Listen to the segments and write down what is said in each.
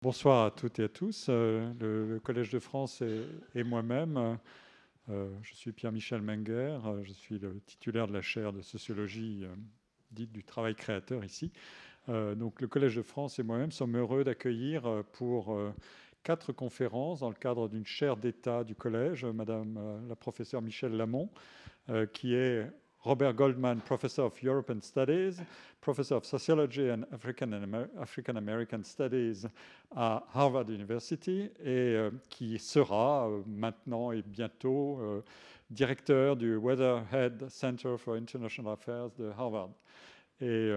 Bonsoir à toutes et à tous. Le Collège de France et moi-même, je suis Pierre-Michel Menger, je suis le titulaire de la chaire de sociologie dite du travail créateur ici. Donc le Collège de France et moi-même sommes heureux d'accueillir pour 4 conférences dans le cadre d'une chaire d'État du Collège, Madame la professeure Michèle Lamont, qui est Robert Goldman Professor of European Studies, Professor of Sociology and African American Studies à Harvard University et qui sera maintenant et bientôt directeur du Weatherhead Center for International Affairs de Harvard. Et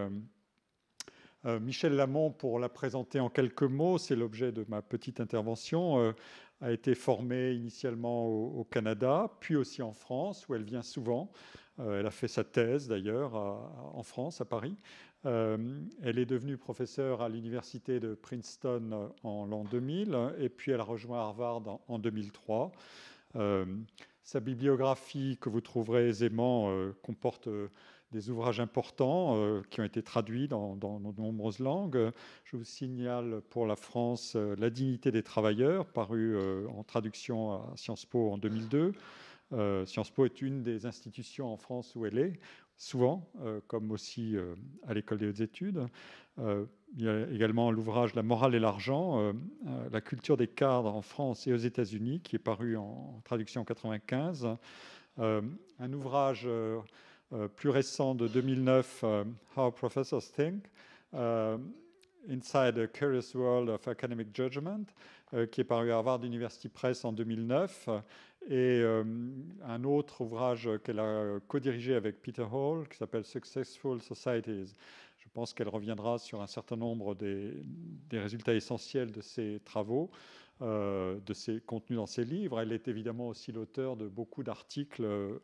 Michèle Lamont, pour la présenter en quelques mots, c'est l'objet de ma petite intervention, a été formée initialement au Canada, puis aussi en France, où elle vient souvent. Elle a fait sa thèse d'ailleurs en France, à Paris. Elle est devenue professeure à l'université de Princeton en l'an 2000, et puis elle a rejoint Harvard en 2003. Sa bibliographie, que vous trouverez aisément, comporte des ouvrages importants qui ont été traduits dans de nombreuses langues. Je vous signale pour la France La dignité des travailleurs, paru en traduction à Sciences Po en 2002. Sciences Po est une des institutions en France où elle est, souvent, comme aussi à l'École des hautes études. Il y a également l'ouvrage La morale et l'argent, la culture des cadres en France et aux États-Unis, qui est paru en traduction en 1995. Un ouvrage plus récent de 2009, How Professors Think, Inside a Curious World of Academic Judgment, qui est paru à Harvard University Press en 2009, et un autre ouvrage qu'elle a co-dirigé avec Peter Hall, qui s'appelle Successful Societies. Je pense qu'elle reviendra sur un certain nombre des résultats essentiels de ses travaux, de ses contenus dans ses livres. Elle est évidemment aussi l'auteur de beaucoup d'articles, de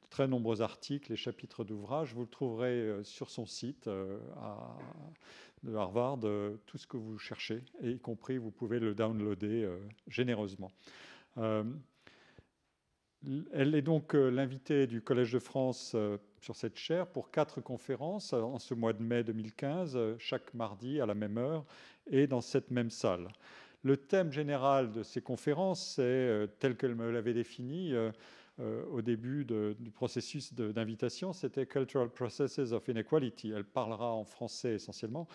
très nombreux articles et chapitres d'ouvrages. Vous le trouverez sur son site de Harvard, tout ce que vous cherchez, et y compris vous pouvez le downloader généreusement. Elle est donc l'invitée du Collège de France sur cette chaire pour 4 conférences en ce mois de mai 2015, chaque mardi à la même heure et dans cette même salle. Le thème général de ces conférences, c'est, tel qu'elle me l'avait défini au début du processus d'invitation, c'était Cultural Processes of Inequality. Elle parlera en français essentiellement,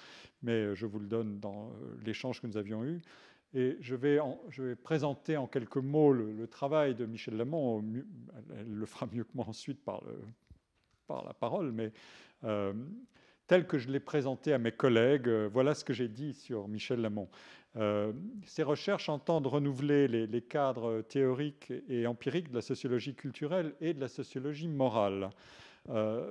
mais je vous le donne dans l'échange que nous avions eu. Et je vais présenter en quelques mots le travail de Michèle Lamont. Elle le fera mieux que moi ensuite par la parole, mais tel que je l'ai présenté à mes collègues, voilà ce que j'ai dit sur Michèle Lamont. Ces recherches entendent renouveler les cadres théoriques et empiriques de la sociologie culturelle et de la sociologie morale.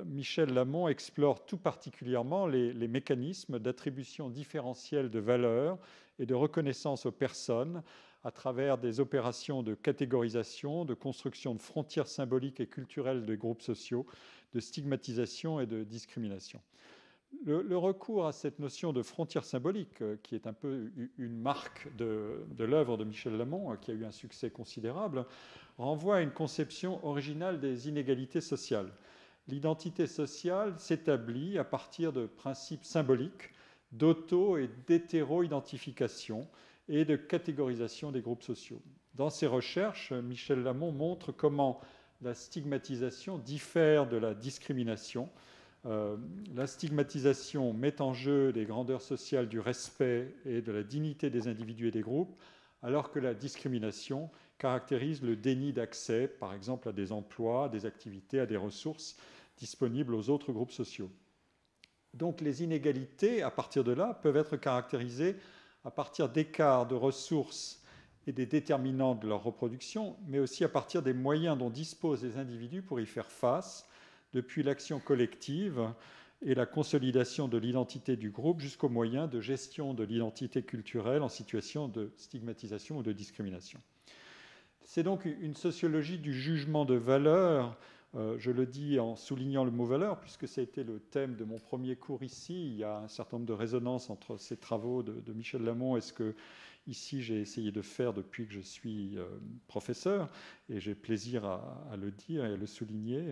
Michèle Lamont explore tout particulièrement les mécanismes d'attribution différentielle de valeur et de reconnaissance aux personnes à travers des opérations de catégorisation, de construction de frontières symboliques et culturelles des groupes sociaux, de stigmatisation et de discrimination. Le recours à cette notion de frontière symbolique, qui est un peu une marque de l'œuvre de Michèle Lamont, qui a eu un succès considérable, renvoie à une conception originale des inégalités sociales. L'identité sociale s'établit à partir de principes symboliques d'auto- et d'hétéro-identification et de catégorisation des groupes sociaux. Dans ses recherches, Michèle Lamont montre comment la stigmatisation diffère de la discrimination. La stigmatisation met en jeu les grandeurs sociales du respect et de la dignité des individus et des groupes, alors que la discrimination caractérise le déni d'accès, par exemple, à des emplois, à des activités, à des ressources disponibles aux autres groupes sociaux. Donc les inégalités, à partir de là, peuvent être caractérisées à partir d'écarts de ressources et des déterminants de leur reproduction, mais aussi à partir des moyens dont disposent les individus pour y faire face, depuis l'action collective et la consolidation de l'identité du groupe jusqu'aux moyens de gestion de l'identité culturelle en situation de stigmatisation ou de discrimination. C'est donc une sociologie du jugement de valeur. Je le dis en soulignant le mot valeur, puisque ça a été le thème de mon premier cours ici. Il y a un certain nombre de résonances entre ces travaux de Michèle Lamont et ce que ici j'ai essayé de faire depuis que je suis professeur, et j'ai plaisir à le dire et à le souligner.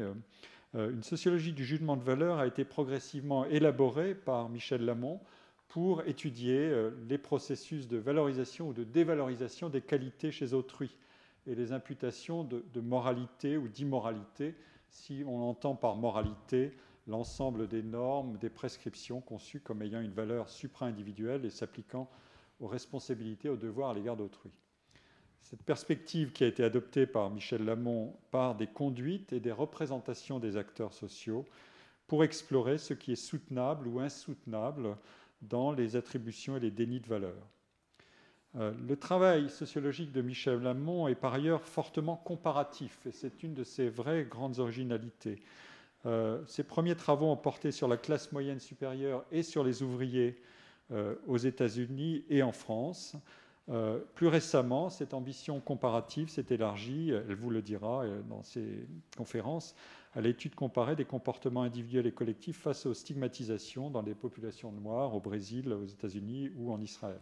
Une sociologie du jugement de valeur a été progressivement élaborée par Michèle Lamont pour étudier les processus de valorisation ou de dévalorisation des qualités chez autrui et les imputations de moralité ou d'immoralité, si on entend par moralité l'ensemble des normes, des prescriptions conçues comme ayant une valeur supra-individuelle et s'appliquant aux responsabilités, aux devoirs à l'égard d'autrui. Cette perspective qui a été adoptée par Michel Lamon part des conduites et des représentations des acteurs sociaux pour explorer ce qui est soutenable ou insoutenable dans les attributions et les dénis de valeur. Le travail sociologique de Michel Lamon est par ailleurs fortement comparatif, et c'est une de ses vraies grandes originalités. Ses premiers travaux ont porté sur la classe moyenne supérieure et sur les ouvriers aux États-Unis et en France. Plus récemment, cette ambition comparative s'est élargie, elle vous le dira dans ses conférences, à l'étude comparée des comportements individuels et collectifs face aux stigmatisations dans les populations noires au Brésil, aux États-Unis ou en Israël.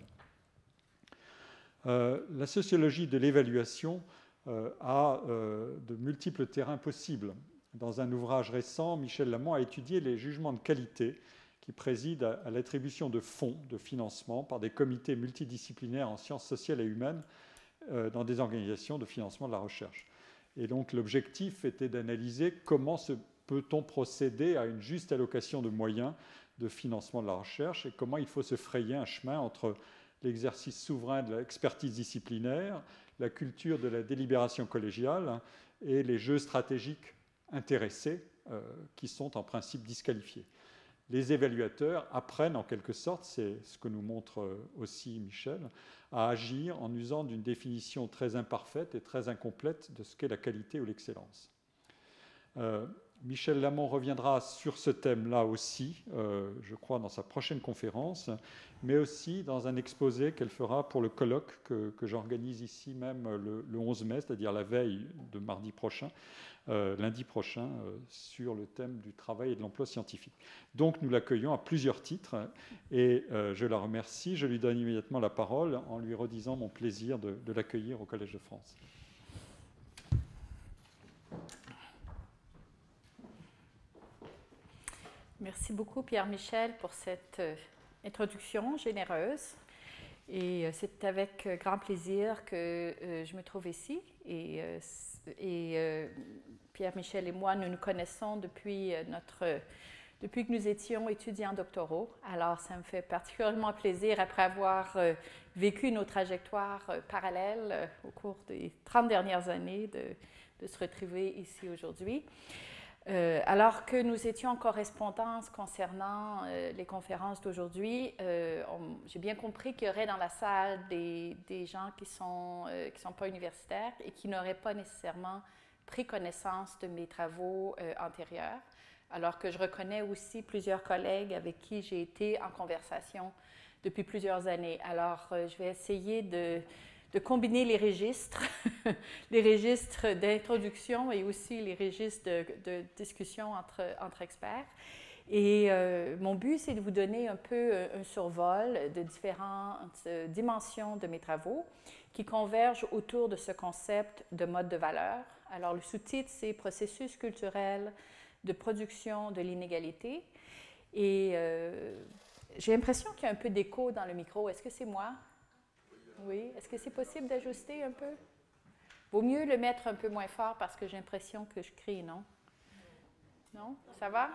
La sociologie de l'évaluation a de multiples terrains possibles. Dans un ouvrage récent, Michel Lamon a étudié les jugements de qualité qui président à l'attribution de fonds de financement par des comités multidisciplinaires en sciences sociales et humaines dans des organisations de financement de la recherche. Et donc l'objectif était d'analyser comment peut-on procéder à une juste allocation de moyens de financement de la recherche et comment il faut se frayer un chemin entre l'exercice souverain de l'expertise disciplinaire, la culture de la délibération collégiale et les jeux stratégiques intéressés qui sont en principe disqualifiés. Les évaluateurs apprennent en quelque sorte, c'est ce que nous montre aussi Michel, à agir en usant d'une définition très imparfaite et très incomplète de ce qu'est la qualité ou l'excellence. Michel Lamon reviendra sur ce thème-là aussi, je crois, dans sa prochaine conférence, mais aussi dans un exposé qu'elle fera pour le colloque que j'organise ici même le 11 mai, c'est-à-dire la veille de mardi prochain, lundi prochain, sur le thème du travail et de l'emploi scientifique. Donc nous l'accueillons à plusieurs titres et je la remercie. Je lui donne immédiatement la parole en lui redisant mon plaisir de l'accueillir au Collège de France. Merci beaucoup Pierre-Michel pour cette introduction généreuse. Et c'est avec grand plaisir que je me trouve ici. Et Pierre-Michel et moi, nous nous connaissons depuis que nous étions étudiants doctoraux. Alors, ça me fait particulièrement plaisir, après avoir vécu nos trajectoires parallèles au cours des 30 dernières années, de se retrouver ici aujourd'hui. Alors que nous étions en correspondance concernant les conférences d'aujourd'hui, j'ai bien compris qu'il y aurait dans la salle des gens qui sont pas universitaires et qui n'auraient pas nécessairement pris connaissance de mes travaux antérieurs, alors que je reconnais aussi plusieurs collègues avec qui j'ai été en conversation depuis plusieurs années. Alors, je vais essayer de combiner les registres, les registres d'introduction et aussi les registres de discussion entre experts. Et mon but, c'est de vous donner un peu un survol de différentes dimensions de mes travaux qui convergent autour de ce concept de mode de valeur. Alors, le sous-titre, c'est « Processus culturel de production de l'inégalité ». Et j'ai l'impression qu'il y a un peu d'écho dans le micro. Est-ce que c'est moi? Oui. Est-ce que c'est possible d'ajuster un peu? Vaut mieux le mettre un peu moins fort parce que j'ai l'impression que je crie, non? Non? Ça va?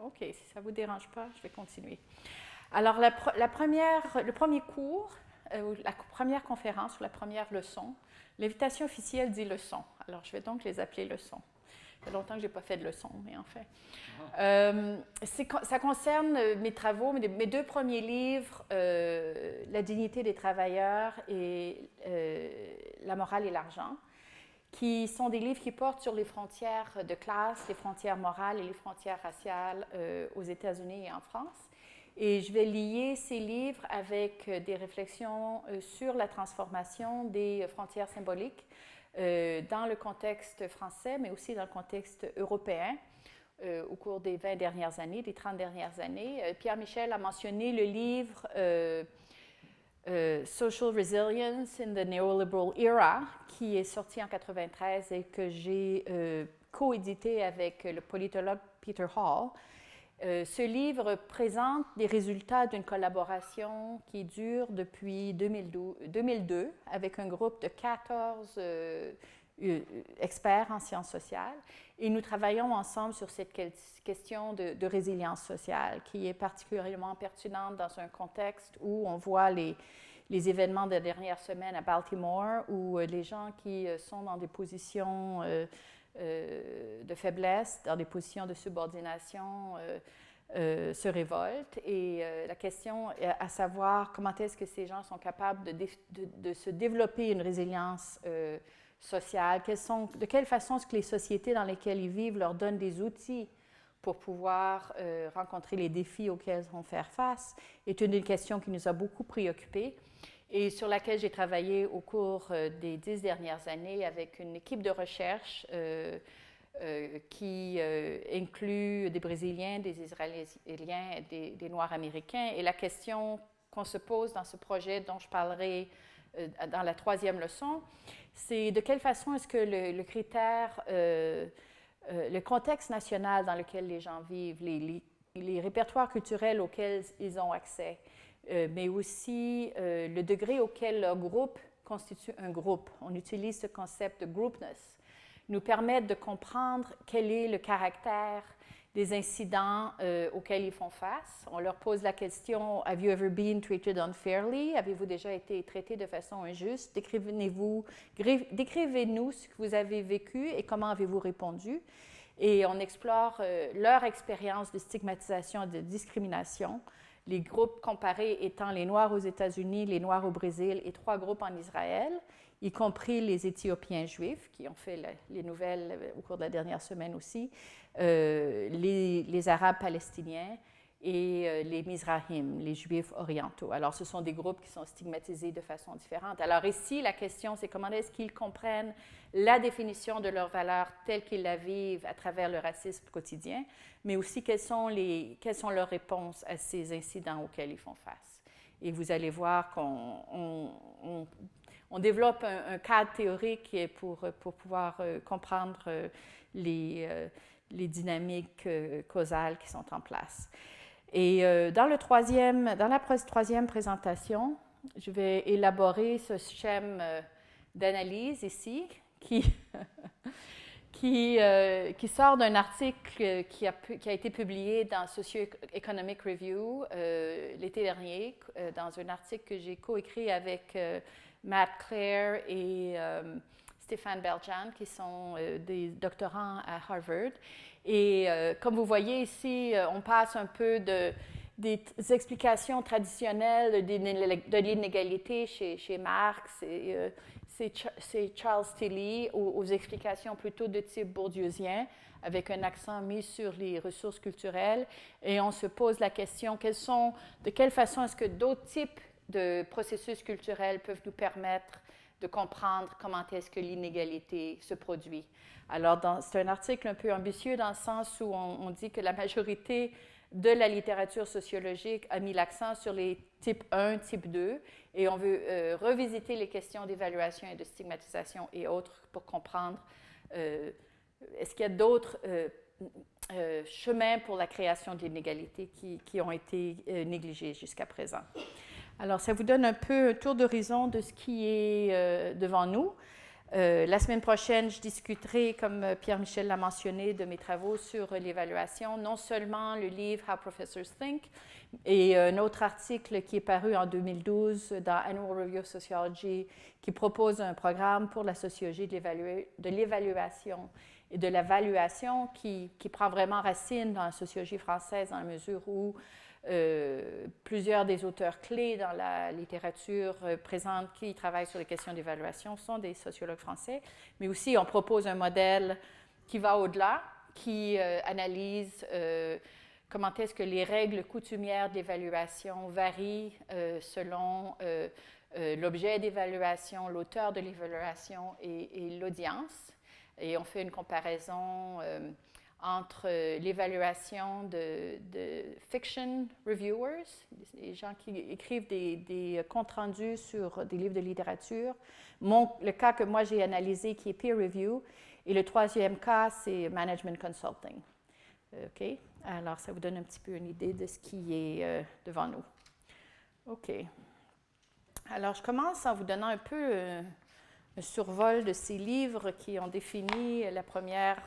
OK. Si ça ne vous dérange pas, je vais continuer. Alors, le premier cours, la première conférence ou la première leçon, l'invitation officielle dit leçon. Alors, je vais donc les appeler leçons. Ça fait longtemps que je n'ai pas fait de leçons, mais en fait. Ça concerne mes travaux, mes deux premiers livres, La dignité des travailleurs et La morale et l'argent, qui sont des livres qui portent sur les frontières de classe, les frontières morales et les frontières raciales aux États-Unis et en France. Et je vais lier ces livres avec des réflexions sur la transformation des frontières symboliques dans le contexte français, mais aussi dans le contexte européen au cours des 20 dernières années, des 30 dernières années. Pierre-Michel a mentionné le livre Social Resilience in the Neoliberal Era, qui est sorti en 1993 et que j'ai coédité avec le politologue Peter Hall. Ce livre présente des résultats d'une collaboration qui dure depuis 2002 avec un groupe de 14 experts en sciences sociales. Et nous travaillons ensemble sur cette question de résilience sociale qui est particulièrement pertinente dans un contexte où on voit les événements des dernières semaines à Baltimore, où les gens qui sont dans des positions de faiblesse, dans des positions de subordination, se révoltent. Et la question est à savoir comment est-ce que ces gens sont capables de se développer une résilience sociale, de quelle façon est-ce que les sociétés dans lesquelles ils vivent leur donnent des outils pour pouvoir rencontrer les défis auxquels ils vont faire face, est une des questions qui nous a beaucoup préoccupés et sur laquelle j'ai travaillé au cours des 10 dernières années avec une équipe de recherche qui inclut des Brésiliens, des Israéliens et des Noirs américains. Et la question qu'on se pose dans ce projet dont je parlerai dans la 3e leçon, c'est de quelle façon est-ce que le critère, le contexte national dans lequel les gens vivent, les répertoires culturels auxquels ils ont accès, mais aussi le degré auquel leur groupe constitue un groupe. On utilise ce concept de groupness, nous permettent de comprendre quel est le caractère des incidents auxquels ils font face. On leur pose la question « Have you ever been treated unfairly? » Avez-vous déjà été traité de façon injuste? Décrivez-nous ce que vous avez vécu et comment avez-vous répondu? Et on explore leur expérience de stigmatisation et de discrimination. Les groupes comparés étant les Noirs aux États-Unis, les Noirs au Brésil et 3 groupes en Israël, y compris les Éthiopiens juifs, qui ont fait les nouvelles au cours de la dernière semaine aussi, les Arabes palestiniens et les Mizrahim, les Juifs orientaux. Alors, ce sont des groupes qui sont stigmatisés de façon différente. Alors ici, la question, c'est comment est-ce qu'ils comprennent la définition de leurs valeurs telles qu'ils la vivent à travers le racisme quotidien, mais aussi quelles sont leurs réponses à ces incidents auxquels ils font face. Et vous allez voir qu'on développe un cadre théorique pour pouvoir comprendre les dynamiques causales qui sont en place. Et dans la troisième présentation, je vais élaborer ce schème d'analyse ici qui sort d'un article qui a été publié dans Socio-Economic Review l'été dernier, dans un article que j'ai coécrit avec Matt Clare et Stéphane Beljan, qui sont des doctorants à Harvard. Et comme vous voyez ici, on passe un peu des explications traditionnelles de l'inégalité chez Marx et c'est Charles Tilly aux explications plutôt de type bourdieusien, avec un accent mis sur les ressources culturelles. Et on se pose la question, de quelle façon est-ce que d'autres types de processus culturels peuvent nous permettre de comprendre comment est-ce que l'inégalité se produit. Alors, c'est un article un peu ambitieux dans le sens où on dit que la majorité de la littérature sociologique a mis l'accent sur les types 1, type 2, et on veut revisiter les questions d'évaluation et de stigmatisation et autres pour comprendre est-ce qu'il y a d'autres chemins pour la création de l'inégalité qui ont été négligés jusqu'à présent. Alors, ça vous donne un peu un tour d'horizon de ce qui est devant nous. La semaine prochaine, je discuterai, comme Pierre-Michel l'a mentionné, de mes travaux sur l'évaluation, non seulement le livre « How Professors Think » et un autre article qui est paru en 2012 dans Annual Review of Sociology qui propose un programme pour la sociologie de l'évaluation et de la valuation qui prend vraiment racine dans la sociologie française dans la mesure où plusieurs des auteurs clés dans la littérature présente qui travaillent sur les questions d'évaluation sont des sociologues français, mais aussi on propose un modèle qui va au-delà, qui analyse comment est-ce que les règles coutumières d'évaluation varient selon l'objet d'évaluation, l'auteur de l'évaluation et l'audience. Et on fait une comparaison entre l'évaluation de fiction reviewers, les gens qui écrivent des comptes rendus sur des livres de littérature, le cas que moi j'ai analysé qui est peer review, et le troisième cas c'est management consulting. OK? Alors, ça vous donne un petit peu une idée de ce qui est devant nous. OK. Alors, je commence en vous donnant un peu un survol de ces livres qui ont défini la première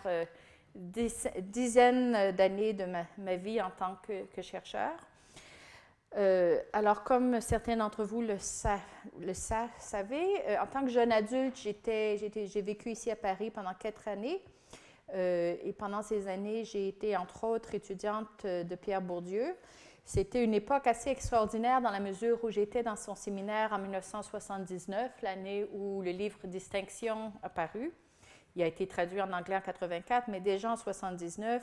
dizaine d'années de ma vie en tant que chercheur. Alors, comme certains d'entre vous le savez, en tant que jeune adulte, j'ai vécu ici à Paris pendant 4 années. Et pendant ces années, j'ai été, entre autres, étudiante de Pierre Bourdieu. C'était une époque assez extraordinaire dans la mesure où j'étais dans son séminaire en 1979, l'année où le livre Distinction a paru. Il a été traduit en anglais en 84, mais déjà en 1979,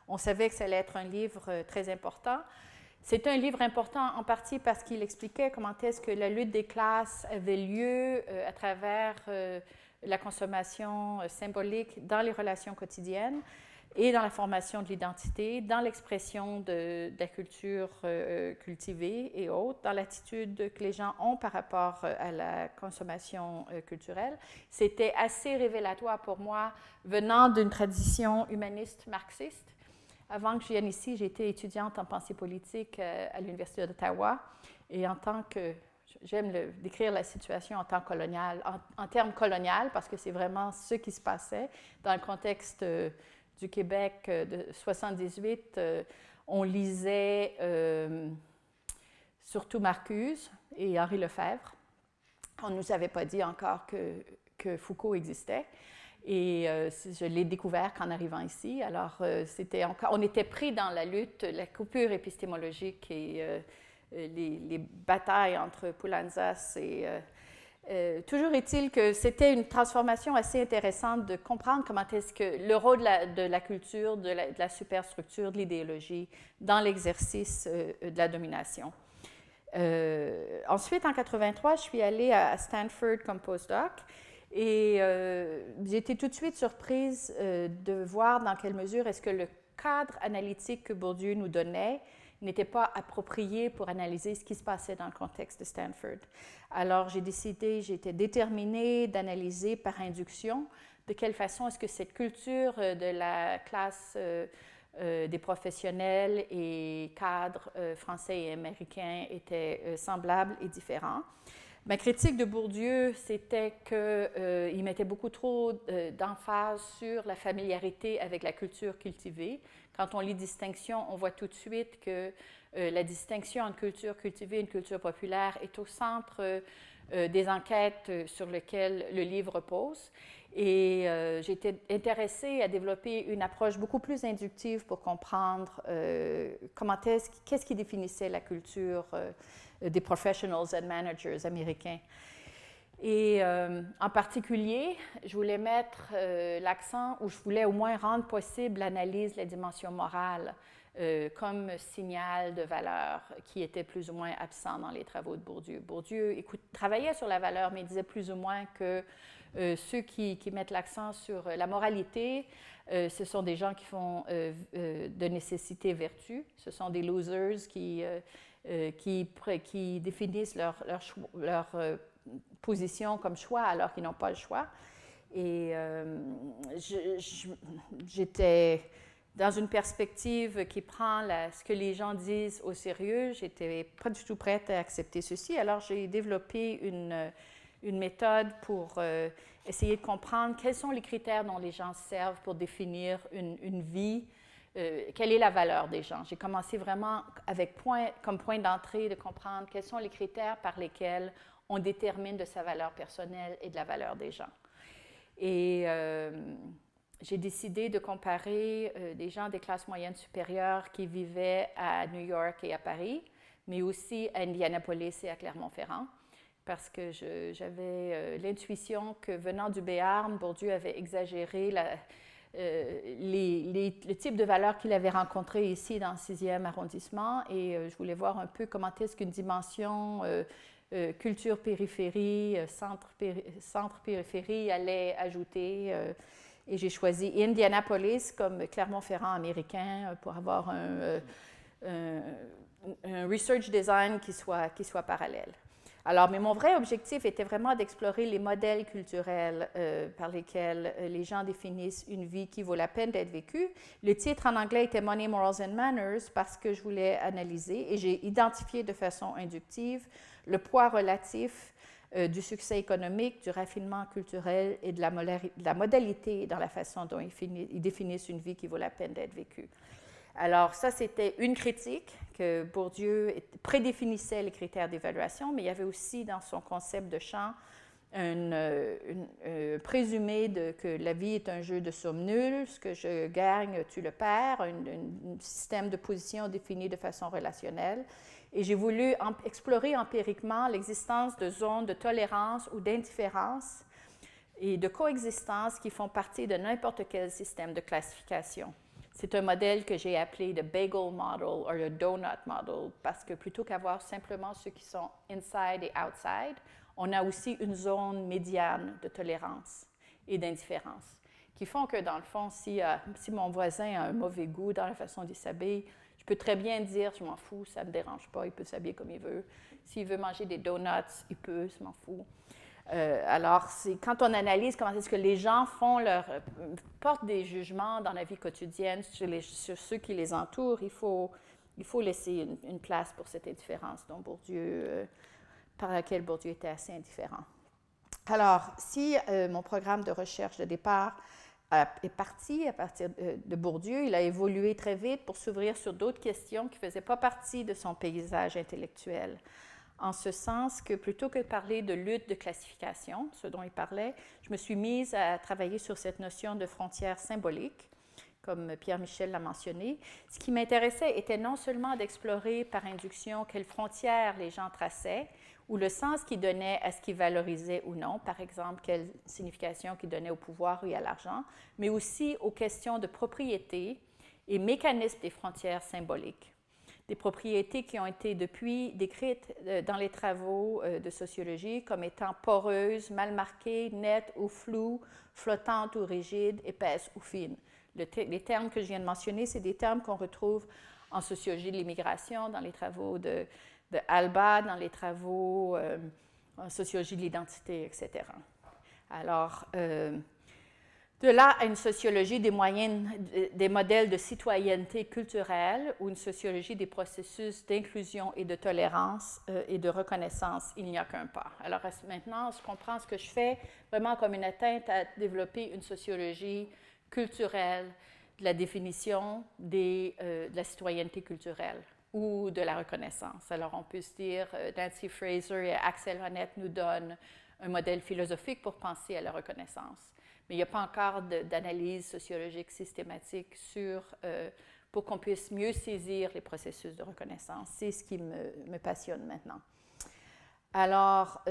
on savait que ça allait être un livre très important. C'était un livre important en partie parce qu'il expliquait comment est-ce que la lutte des classes avait lieu à travers la consommation symbolique dans les relations quotidiennes et dans la formation de l'identité, dans l'expression de la culture cultivée et autres, dans l'attitude que les gens ont par rapport à la consommation culturelle. C'était assez révélatoire pour moi, venant d'une tradition humaniste marxiste. Avant que je vienne ici, j'étais étudiante en pensée politique à l'Université d'Ottawa et en tant que j'aime décrire la situation en temps colonial, en termes colonial, parce que c'est vraiment ce qui se passait dans le contexte du Québec de 1978. On lisait surtout Marcuse et Henri Lefebvre. On ne nous avait pas dit encore que Foucault existait. Et je l'ai découvert qu'en arrivant ici. Alors, on était pris dans la lutte, la coupure épistémologique et les batailles entre Poulantzas et... toujours est-il que c'était une transformation assez intéressante de comprendre comment est-ce que le rôle de la culture, de la superstructure, de l'idéologie dans l'exercice de la domination. Ensuite, en 1983, je suis allée à Stanford comme postdoc. Et j'ai été tout de suite surprise de voir dans quelle mesure est-ce que le cadre analytique que Bourdieu nous donnait n'était pas approprié pour analyser ce qui se passait dans le contexte de Stanford. Alors, j'étais déterminée d'analyser par induction de quelle façon est-ce que cette culture de la classe des professionnels et cadres français et américains était semblable et différente. Ma critique de Bourdieu, c'était qu'il mettait beaucoup trop d'emphase sur la familiarité avec la culture cultivée. Quand on lit Distinction, on voit tout de suite que la distinction entre culture cultivée et une culture populaire est au centre des enquêtes sur lesquelles le livre repose. Et j'étais intéressée à développer une approche beaucoup plus inductive pour comprendre qu'est-ce qui définissait la culture des professionals and managers américains. Et en particulier, je voulais mettre l'accent, ou je voulais au moins rendre possible l'analyse de la dimension morale comme signal de valeur qui était plus ou moins absent dans les travaux de Bourdieu. Bourdieu travaillait sur la valeur, mais il disait plus ou moins que ceux qui mettent l'accent sur la moralité, ce sont des gens qui font de nécessité vertu, ce sont des losers qui définissent leur position comme choix alors qu'ils n'ont pas le choix. Et j'étais dans une perspective qui prend ce que les gens disent au sérieux. J'étais pas du tout prête à accepter ceci. Alors, j'ai développé une méthode pour essayer de comprendre quels sont les critères dont les gens servent pour définir une vie. Quelle est la valeur des gens? J'ai commencé vraiment comme point d'entrée de comprendre quels sont les critères par lesquels on détermine de sa valeur personnelle et de la valeur des gens. Et j'ai décidé de comparer des gens des classes moyennes supérieures qui vivaient à New York et à Paris, mais aussi à Indianapolis et à Clermont-Ferrand, parce que j'avais l'intuition que venant du Béarn, Bourdieu avait exagéré le type de valeurs qu'il avait rencontré ici dans le 6e arrondissement, et je voulais voir un peu comment est-ce qu'une dimension culture-périphérie, centre-périphérie allait ajouter, et j'ai choisi Indianapolis comme Clermont-Ferrand américain pour avoir un research design qui soit parallèle. Alors, mais mon vrai objectif était vraiment d'explorer les modèles culturels par lesquels les gens définissent une vie qui vaut la peine d'être vécue. Le titre en anglais était Money, Morals and Manners parce que je voulais analyser et j'ai identifié de façon inductive le poids relatif du succès économique, du raffinement culturel et de la modalité dans la façon dont ils définissent une vie qui vaut la peine d'être vécue. Alors, ça, c'était une critique que Bourdieu prédéfinissait les critères d'évaluation, mais il y avait aussi dans son concept de champ présumé que la vie est un jeu de somme nulle, ce que je gagne, tu le perds, un système de position défini de façon relationnelle. Et j'ai voulu explorer empiriquement l'existence de zones de tolérance ou d'indifférence et de coexistence qui font partie de n'importe quel système de classification. C'est un modèle que j'ai appelé le bagel model ou le donut model parce que plutôt qu'avoir simplement ceux qui sont inside et outside, on a aussi une zone médiane de tolérance et d'indifférence qui font que, dans le fond, si mon voisin a un mauvais goût dans la façon d'y s'habiller, je peux très bien dire « je m'en fous, ça ne me dérange pas, il peut s'habiller comme il veut. S'il veut manger des donuts, il peut, je m'en fous. » Alors, quand on analyse comment est-ce que les gens portent des jugements dans la vie quotidienne sur ceux qui les entourent, il faut laisser une place pour cette indifférence dont par laquelle Bourdieu était assez indifférent. Alors, si mon programme de recherche de départ est parti à partir de Bourdieu, il a évolué très vite pour s'ouvrir sur d'autres questions qui ne faisaient pas partie de son paysage intellectuel. En ce sens que plutôt que de parler de lutte de classification, ce dont il parlait, je me suis mise à travailler sur cette notion de frontière symbolique, comme Pierre Michel l'a mentionné. Ce qui m'intéressait était non seulement d'explorer par induction quelles frontières les gens traçaient, ou le sens qu'ils donnaient à ce qu'ils valorisaient ou non, par exemple, quelle signification qu'ils donnaient au pouvoir et à l'argent, mais aussi aux questions de propriété et mécanismes des frontières symboliques. Des propriétés qui ont été depuis décrites dans les travaux de sociologie comme étant poreuses, mal marquées, nettes ou floues, flottantes ou rigides, épaisses ou fines. Les termes que je viens de mentionner, c'est des termes qu'on retrouve en sociologie de l'immigration, dans les travaux de Alba, dans les travaux en sociologie de l'identité, etc. Alors, de là à une sociologie des modèles de citoyenneté culturelle ou une sociologie des processus d'inclusion et de tolérance et de reconnaissance, il n'y a qu'un pas. Alors maintenant, je comprends ce que je fais vraiment comme une atteinte à développer une sociologie culturelle de la définition de la citoyenneté culturelle ou de la reconnaissance. Alors on peut se dire, Nancy Fraser et Axel Honneth nous donnent un modèle philosophique pour penser à la reconnaissance. Mais il n'y a pas encore d'analyse sociologique systématique pour qu'on puisse mieux saisir les processus de reconnaissance. C'est ce qui me passionne maintenant. Alors,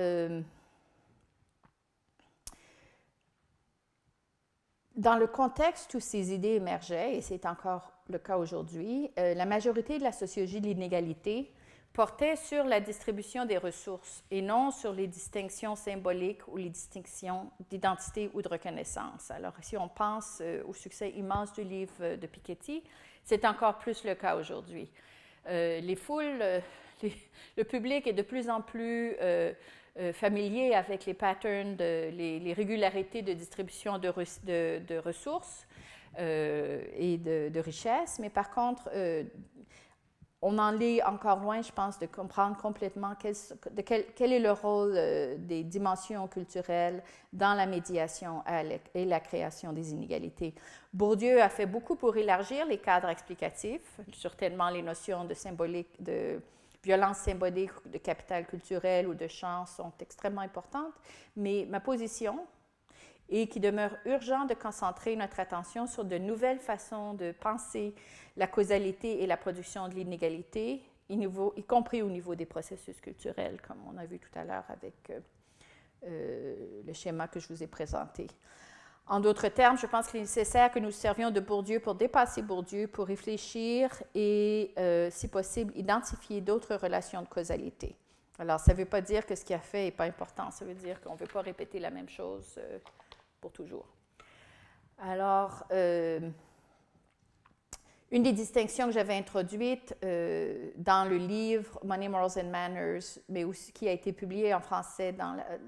dans le contexte où ces idées émergeaient, et c'est encore le cas aujourd'hui, la majorité de la sociologie de l'inégalité portait sur la distribution des ressources et non sur les distinctions symboliques ou les distinctions d'identité ou de reconnaissance. Alors, si on pense au succès immense du livre de Piketty, c'est encore plus le cas aujourd'hui. Les foules, le public est de plus en plus familier avec les patterns, les régularités de distribution de ressources et de richesses, mais par contre, on en est encore loin, je pense, de comprendre complètement quel est le rôle des dimensions culturelles dans la médiation et la création des inégalités. Bourdieu a fait beaucoup pour élargir les cadres explicatifs, certainement les notions de symbolique, de violence symbolique, de capital culturel ou de champ sont extrêmement importantes, mais ma position est qu'il demeure urgent de concentrer notre attention sur de nouvelles façons de penser la causalité et la production de l'inégalité, y compris au niveau des processus culturels, comme on a vu tout à l'heure avec le schéma que je vous ai présenté. En d'autres termes, je pense qu'il est nécessaire que nous servions de Bourdieu pour dépasser Bourdieu, pour réfléchir et, si possible, identifier d'autres relations de causalité. Alors, ça ne veut pas dire que ce qu'il a fait n'est pas important, ça veut dire qu'on ne veut pas répéter la même chose pour toujours. Alors, Une des distinctions que j'avais introduites dans le livre Money, Morals and Manners, mais aussi qui a été publié en français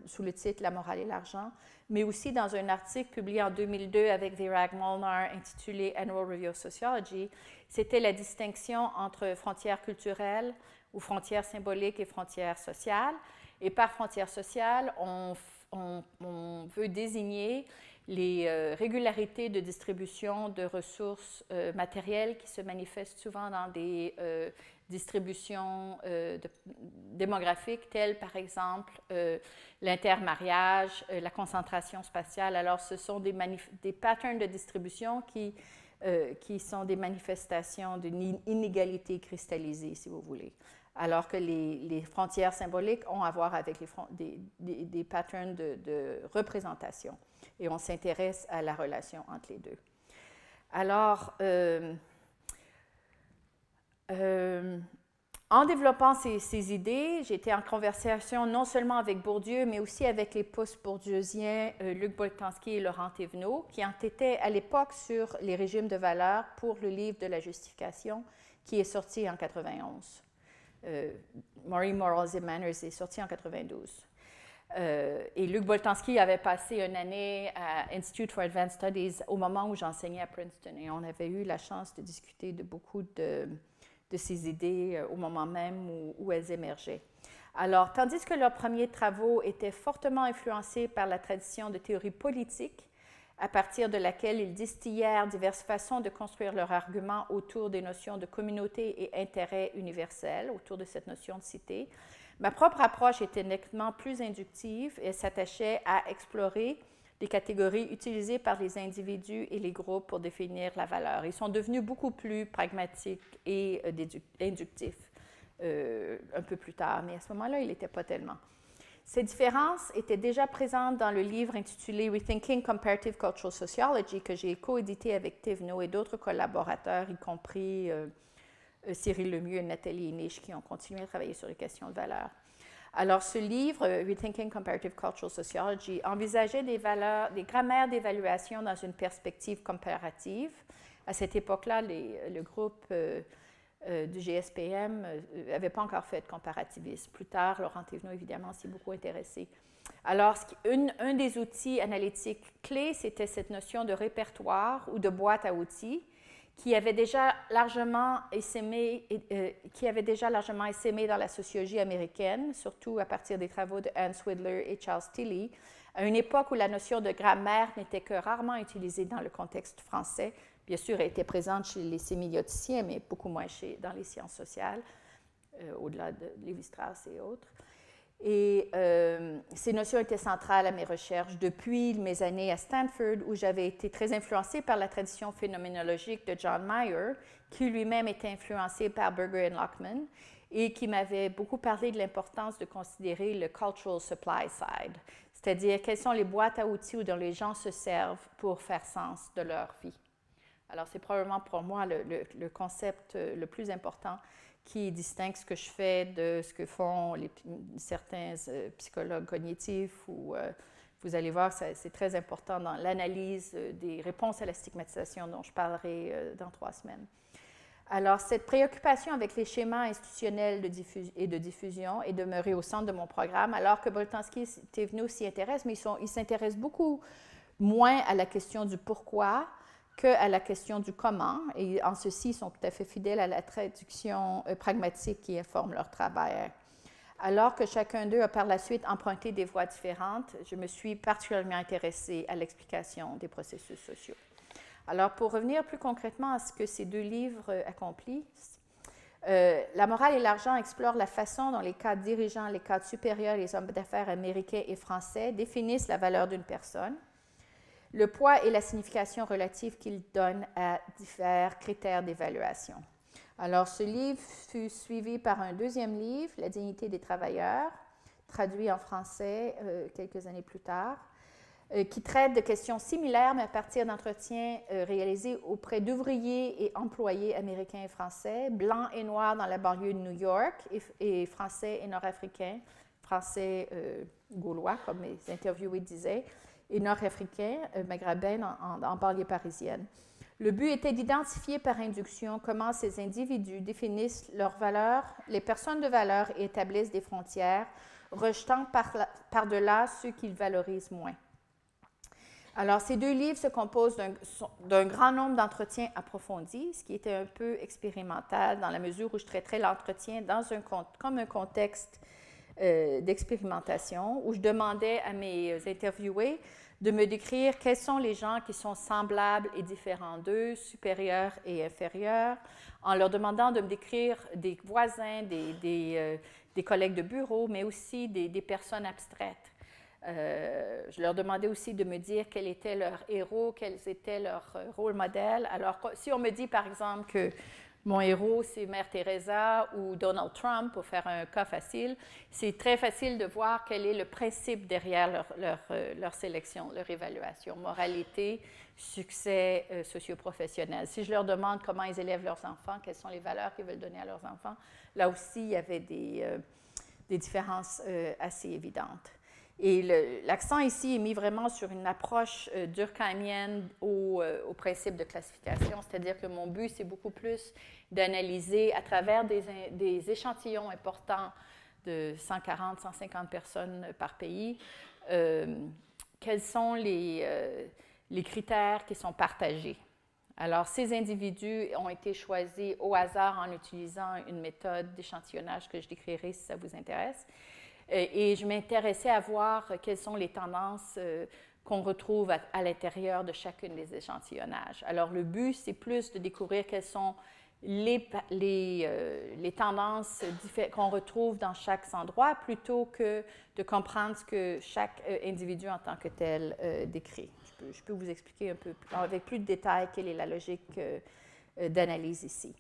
sous le titre La morale et l'argent, mais aussi dans un article publié en 2002 avec Virag Molnar intitulé Annual Review of Sociology, c'était la distinction entre frontières culturelles ou frontières symboliques et frontières sociales. Et par frontières sociales, on veut désigner les régularités de distribution de ressources matérielles qui se manifestent souvent dans des distributions démographiques telles par exemple l'intermariage, la concentration spatiale. Alors ce sont des patterns de distribution qui sont des manifestations d'une inégalité cristallisée, si vous voulez. Alors que les frontières symboliques ont à voir avec des patterns de représentation. Et on s'intéresse à la relation entre les deux. Alors, en développant ces idées, j'étais en conversation non seulement avec Bourdieu, mais aussi avec les post-bourdieusiens Luc Boltanski et Laurent Thévenot, qui en étaient à l'époque sur les régimes de valeurs pour le livre de la justification qui est sorti en 1991. Money, Morals and Manners est sorti en 1992. Et Luc Boltanski avait passé une année à Institute for Advanced Studies au moment où j'enseignais à Princeton. Et on avait eu la chance de discuter de beaucoup de ces idées au moment même où elles émergeaient. Alors, tandis que leurs premiers travaux étaient fortement influencés par la tradition de théorie politique, à partir de laquelle ils distillèrent diverses façons de construire leur argument autour des notions de communauté et intérêt universel, autour de cette notion de cité, ma propre approche était nettement plus inductive et s'attachait à explorer des catégories utilisées par les individus et les groupes pour définir la valeur. Ils sont devenus beaucoup plus pragmatiques et inductifs un peu plus tard, mais à ce moment-là, ils n'étaient pas tellement. Ces différences étaient déjà présentes dans le livre intitulé Rethinking Comparative Cultural Sociology que j'ai coédité avec Thévenot et d'autres collaborateurs, y compris Cyril Lemieux et Nathalie Niche, qui ont continué à travailler sur les questions de valeur. Alors, ce livre, Rethinking Comparative Cultural Sociology, envisageait des grammaires d'évaluation dans une perspective comparative. À cette époque-là, le groupe du GSPM n'avait pas encore fait de comparativisme. Plus tard, Laurent Thévenot, évidemment, s'y est beaucoup intéressé. Alors, un des outils analytiques clés, c'était cette notion de répertoire ou de boîte à outils qui avait déjà largement essaimé dans la sociologie américaine, surtout à partir des travaux de Anne Swidler et Charles Tilly, à une époque où la notion de grammaire n'était que rarement utilisée dans le contexte français. Bien sûr, elle était présente chez les sémioticiens, mais beaucoup moins dans les sciences sociales, au-delà de Lévi-Strauss et autres. Et ces notions étaient centrales à mes recherches depuis mes années à Stanford, où j'avais été très influencée par la tradition phénoménologique de John Mayer, qui lui-même était influencé par Berger et Lockman, et qui m'avait beaucoup parlé de l'importance de considérer le cultural supply side, c'est-à-dire quelles sont les boîtes à outils dont les gens se servent pour faire sens de leur vie. Alors, c'est probablement pour moi le concept le plus important qui distingue ce que je fais de ce que font certains psychologues cognitifs. Vous allez voir, c'est très important dans l'analyse des réponses à la stigmatisation dont je parlerai dans 3 semaines. Alors, cette préoccupation avec les schémas institutionnels et de diffusion est demeurée au centre de mon programme, alors que Boltanski et Thévenot s'y intéressent, mais ils s'intéressent beaucoup moins à la question du pourquoi qu'à la question du comment, et en ceci, ils sont tout à fait fidèles à la traduction pragmatique qui informe leur travail. Alors que chacun d'eux a par la suite emprunté des voies différentes, je me suis particulièrement intéressée à l'explication des processus sociaux. Alors, pour revenir plus concrètement à ce que ces 2 livres accomplissent, La morale et l'argent explorent la façon dont les cadres dirigeants, les cadres supérieurs, les hommes d'affaires américains et français définissent la valeur d'une personne, le poids et la signification relative qu'ils donnent à divers critères d'évaluation. Alors, ce livre fut suivi par un 2e livre, La dignité des travailleurs, traduit en français quelques années plus tard, qui traite de questions similaires, mais à partir d'entretiens réalisés auprès d'ouvriers et employés américains et français, blancs et noirs dans la banlieue de New York, et français et nord-africains, français gaulois, comme mes interviewés disaient, et nord-africains, maghrébins en banlieue parisienne. Le but était d'identifier par induction comment ces individus définissent leurs valeurs, les personnes de valeur et établissent des frontières, rejetant par-delà ceux qu'ils valorisent moins. Alors, ces deux livres se composent d'un grand nombre d'entretiens approfondis, ce qui était un peu expérimental dans la mesure où je traiterais l'entretien comme un contexte d'expérimentation, où je demandais à mes interviewés de me décrire quels sont les gens qui sont semblables et différents d'eux, supérieurs et inférieurs, en leur demandant de me décrire des voisins, des collègues de bureau, mais aussi des personnes abstraites. Je leur demandais aussi de me dire quels étaient leurs héros, quels étaient leurs rôles modèles. Alors, si on me dit, par exemple, que mon héros, c'est Mère Teresa ou Donald Trump, pour faire un cas facile, c'est très facile de voir quel est le principe derrière leur sélection, leur évaluation. Moralité, succès socio-professionnel. Si je leur demande comment ils élèvent leurs enfants, quelles sont les valeurs qu'ils veulent donner à leurs enfants, là aussi, il y avait des différences assez évidentes. Et l'accent ici est mis vraiment sur une approche durkheimienne au principe de classification, c'est-à-dire que mon but, c'est beaucoup plus d'analyser à travers des échantillons importants de 140, 150 personnes par pays, quels sont les critères qui sont partagés. Alors, ces individus ont été choisis au hasard en utilisant une méthode d'échantillonnage que je décrirai si ça vous intéresse. Et je m'intéressais à voir quelles sont les tendances qu'on retrouve à l'intérieur de chacune des échantillonnages. Alors, le but, c'est plus de découvrir quelles sont les tendances qu'on retrouve dans chaque endroit, plutôt que de comprendre ce que chaque individu en tant que tel décrit. Je peux vous expliquer un peu avec plus de détails quelle est la logique d'analyse ici.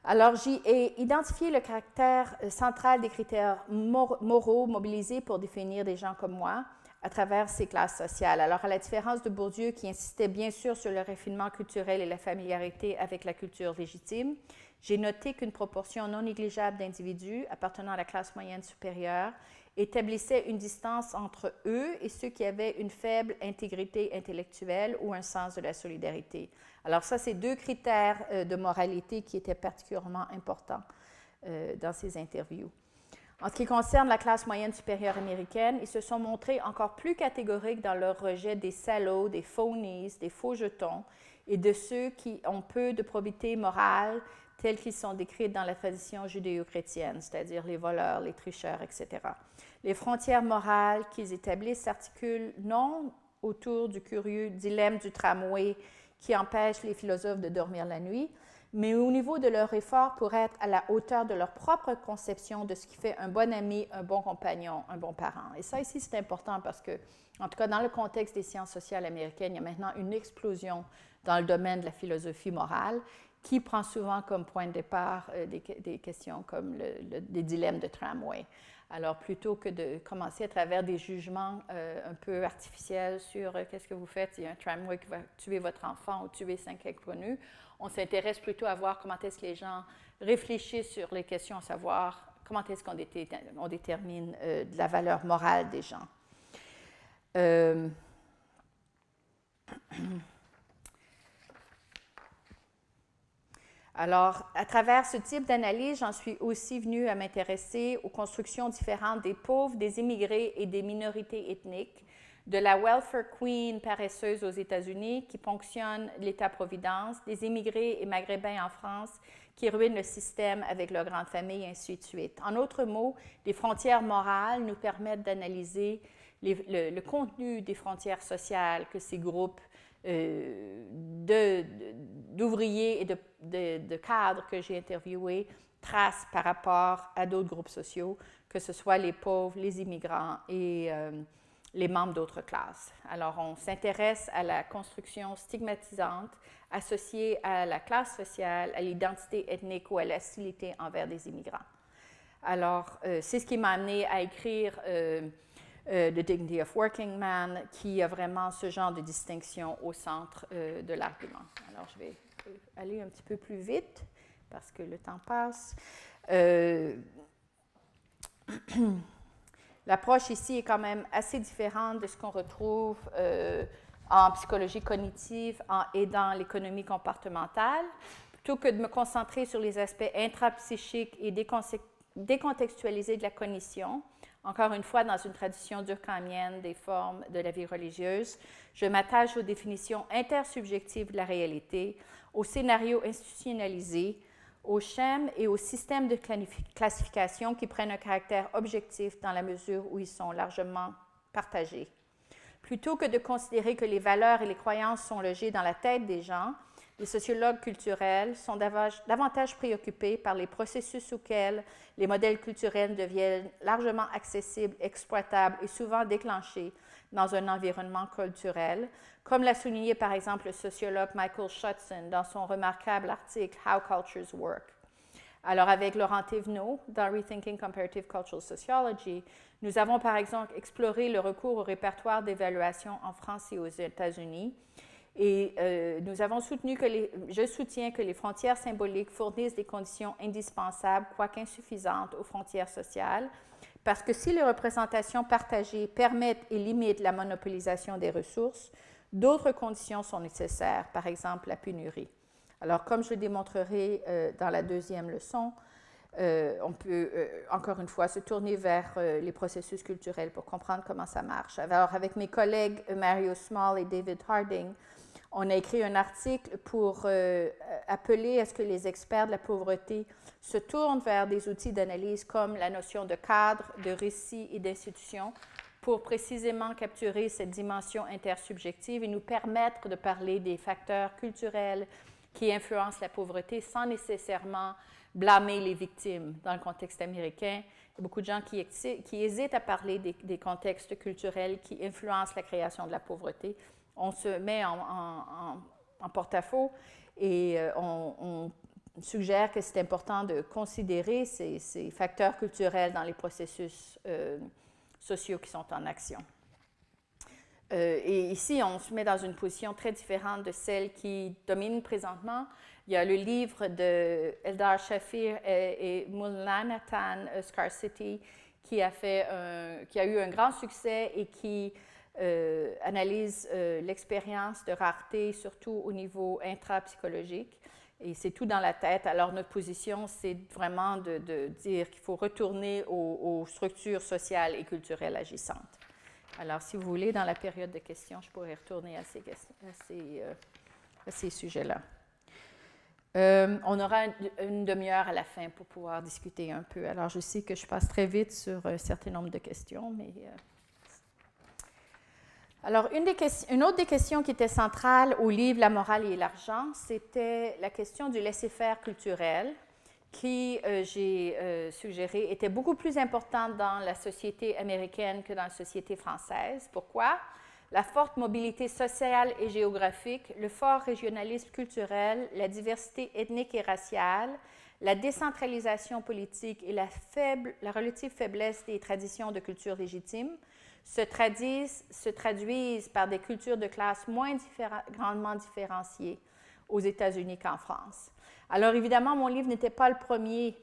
Alors, j'ai identifié le caractère central des critères moraux mobilisés pour définir des gens comme moi à travers ces classes sociales. Alors, à la différence de Bourdieu, qui insistait bien sûr sur le raffinement culturel et la familiarité avec la culture légitime, j'ai noté qu'une proportion non négligeable d'individus appartenant à la classe moyenne supérieure établissait une distance entre eux et ceux qui avaient une faible intégrité intellectuelle ou un sens de la solidarité. Alors ça, c'est deux critères de moralité qui étaient particulièrement importants dans ces interviews. En ce qui concerne la classe moyenne supérieure américaine, ils se sont montrés encore plus catégoriques dans leur rejet des salauds, des phonies, des faux jetons et de ceux qui ont peu de probité morale tels qu'ils sont décrits dans la tradition judéo-chrétienne, c'est-à-dire les voleurs, les tricheurs, etc. Les frontières morales qu'ils établissent s'articulent non autour du curieux dilemme du tramway qui empêche les philosophes de dormir la nuit, mais au niveau de leur effort pour être à la hauteur de leur propre conception de ce qui fait un bon ami, un bon compagnon, un bon parent. Et ça, ici, c'est important parce que, en tout cas, dans le contexte des sciences sociales américaines, il y a maintenant une explosion dans le domaine de la philosophie morale qui prend souvent comme point de départ des questions comme des dilemmes de tramway. Alors, plutôt que de commencer à travers des jugements un peu artificiels sur qu'est-ce que vous faites s'il y a un tramway qui va tuer votre enfant ou tuer 5 inconnus, on s'intéresse plutôt à voir comment est-ce que les gens réfléchissent sur les questions, à savoir comment est-ce qu'on détermine la valeur morale des gens. Alors, à travers ce type d'analyse, j'en suis aussi venue à m'intéresser aux constructions différentes des pauvres, des immigrés et des minorités ethniques, de la welfare queen paresseuse aux États-Unis qui ponctionne l'État-providence, des immigrés et maghrébins en France qui ruinent le système avec leur grande famille, et ainsi de suite. En d'autres mots, les frontières morales nous permettent d'analyser le contenu des frontières sociales que ces groupes d'ouvriers et de cadres que j'ai interviewés tracent par rapport à d'autres groupes sociaux, que ce soit les pauvres, les immigrants et les membres d'autres classes. Alors, on s'intéresse à la construction stigmatisante associée à la classe sociale, à l'identité ethnique ou à la hostilité envers des immigrants. Alors, c'est ce qui m'a amené à écrire The Dignity of Working Man, qui a vraiment ce genre de distinction au centre de l'argument. Alors, je vais aller un petit peu plus vite parce que le temps passe. L'approche ici est quand même assez différente de ce qu'on retrouve en psychologie cognitive et dans l'économie comportementale, plutôt que de me concentrer sur les aspects intrapsychiques et décontextualisés de la cognition. Encore une fois, dans une tradition durkheimienne des formes de la vie religieuse, je m'attache aux définitions intersubjectives de la réalité, aux scénarios institutionnalisés, aux schèmes et aux systèmes de classification qui prennent un caractère objectif dans la mesure où ils sont largement partagés. Plutôt que de considérer que les valeurs et les croyances sont logées dans la tête des gens, les sociologues culturels sont davantage préoccupés par les processus auxquels les modèles culturels deviennent largement accessibles, exploitables et souvent déclenchés dans un environnement culturel, comme l'a souligné par exemple le sociologue Michael Schutzen dans son remarquable article « How Cultures Work ». Alors, avec Laurent Thévenot, dans Rethinking Comparative Cultural Sociology, nous avons par exemple exploré le recours au répertoire d'évaluation en France et aux États-Unis. Et je soutiens que les frontières symboliques fournissent des conditions indispensables, quoique insuffisantes, aux frontières sociales, parce que si les représentations partagées permettent et limitent la monopolisation des ressources, d'autres conditions sont nécessaires, par exemple la pénurie. Alors, comme je le démontrerai dans la deuxième leçon, on peut, encore une fois, se tourner vers les processus culturels pour comprendre comment ça marche. Alors, avec mes collègues Mario Small et David Harding, on a écrit un article pour appeler à ce que les experts de la pauvreté se tournent vers des outils d'analyse comme la notion de cadre, de récit et d'institution pour précisément capturer cette dimension intersubjective et nous permettre de parler des facteurs culturels qui influencent la pauvreté sans nécessairement blâmer les victimes. Dans le contexte américain, il y a beaucoup de gens qui hésitent à parler des contextes culturels qui influencent la création de la pauvreté. On se met en porte-à-faux et on suggère que c'est important de considérer ces facteurs culturels dans les processus sociaux qui sont en action. Et ici, on se met dans une position très différente de celle qui domine présentement. Il y a le livre de Eldar Shafir et Mulanathan Scarcity qui a eu un grand succès et qui analyse l'expérience de rareté, surtout au niveau intrapsychologique. Et c'est tout dans la tête. Alors, notre position, c'est vraiment de dire qu'il faut retourner aux structures sociales et culturelles agissantes. Alors, si vous voulez, dans la période de questions, je pourrais retourner à ces sujets-là. On aura une demi-heure à la fin pour pouvoir discuter un peu. Alors, je sais que je passe très vite sur un certain nombre de questions, mais... Alors, une autre des questions qui était centrale au livre « La morale et l'argent », c'était la question du laisser-faire culturel qui, j'ai suggéré, était beaucoup plus importante dans la société américaine que dans la société française. Pourquoi? La forte mobilité sociale et géographique, le fort régionalisme culturel, la diversité ethnique et raciale, la décentralisation politique et la relative faiblesse des traditions de culture légitime se traduisent par des cultures de classe moins grandement différenciées aux États-Unis qu'en France. Alors évidemment, mon livre n'était pas le premier,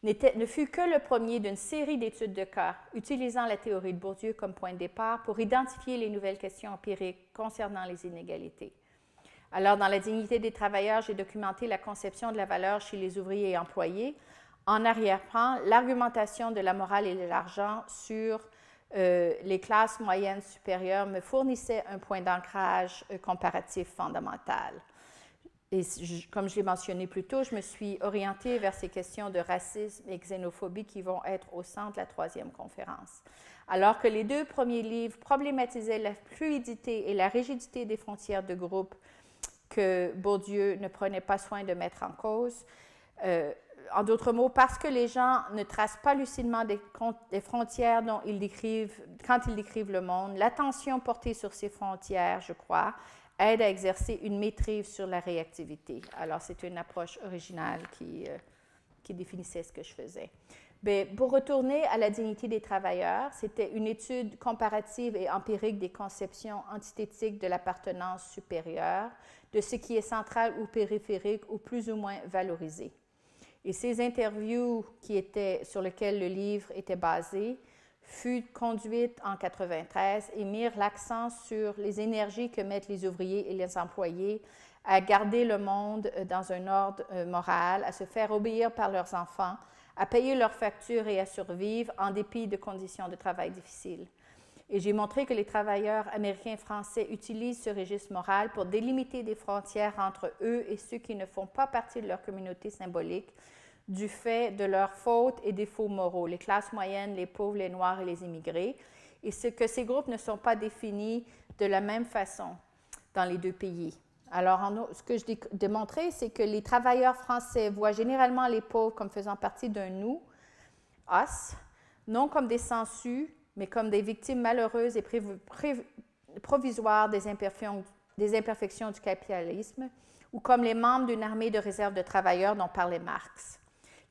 ne fut que le premier d'une série d'études de cas utilisant la théorie de Bourdieu comme point de départ pour identifier les nouvelles questions empiriques concernant les inégalités. Alors, dans La dignité des travailleurs, j'ai documenté la conception de la valeur chez les ouvriers et employés. En arrière-plan, l'argumentation de la morale et de l'argent sur les classes moyennes supérieures me fournissait un point d'ancrage comparatif fondamental. Et comme je l'ai mentionné plus tôt, je me suis orientée vers ces questions de racisme et xénophobie qui vont être au centre de la troisième conférence. Alors que les deux premiers livres problématisaient la fluidité et la rigidité des frontières de groupe que Bourdieu ne prenait pas soin de mettre en cause, en d'autres mots, parce que les gens ne tracent pas lucidement des frontières dont quand ils décrivent le monde, l'attention portée sur ces frontières, je crois, aide à exercer une maîtrise sur la réactivité. Alors, c'est une approche originale qui définissait ce que je faisais. Mais pour retourner à la dignité des travailleurs, c'était une étude comparative et empirique des conceptions antithétiques de l'appartenance supérieure, de ce qui est central ou périphérique ou plus ou moins valorisé. Et ces interviews sur lesquelles le livre était basé fut conduite en 1993 et mirent l'accent sur les énergies que mettent les ouvriers et les employés à garder le monde dans un ordre moral, à se faire obéir par leurs enfants, à payer leurs factures et à survivre en dépit de conditions de travail difficiles. Et j'ai montré que les travailleurs américains et français utilisent ce registre moral pour délimiter des frontières entre eux et ceux qui ne font pas partie de leur communauté symbolique du fait de leurs fautes et défauts moraux, les classes moyennes, les pauvres, les noirs et les immigrés, et ce que ces groupes ne sont pas définis de la même façon dans les deux pays. Alors, ce que je démontrais, c'est que les travailleurs français voient généralement les pauvres comme faisant partie d'un nous, us, non comme des sangsues, mais comme des victimes malheureuses et provisoires des imperfections du capitalisme, ou comme les membres d'une armée de réserve de travailleurs dont parlait Marx.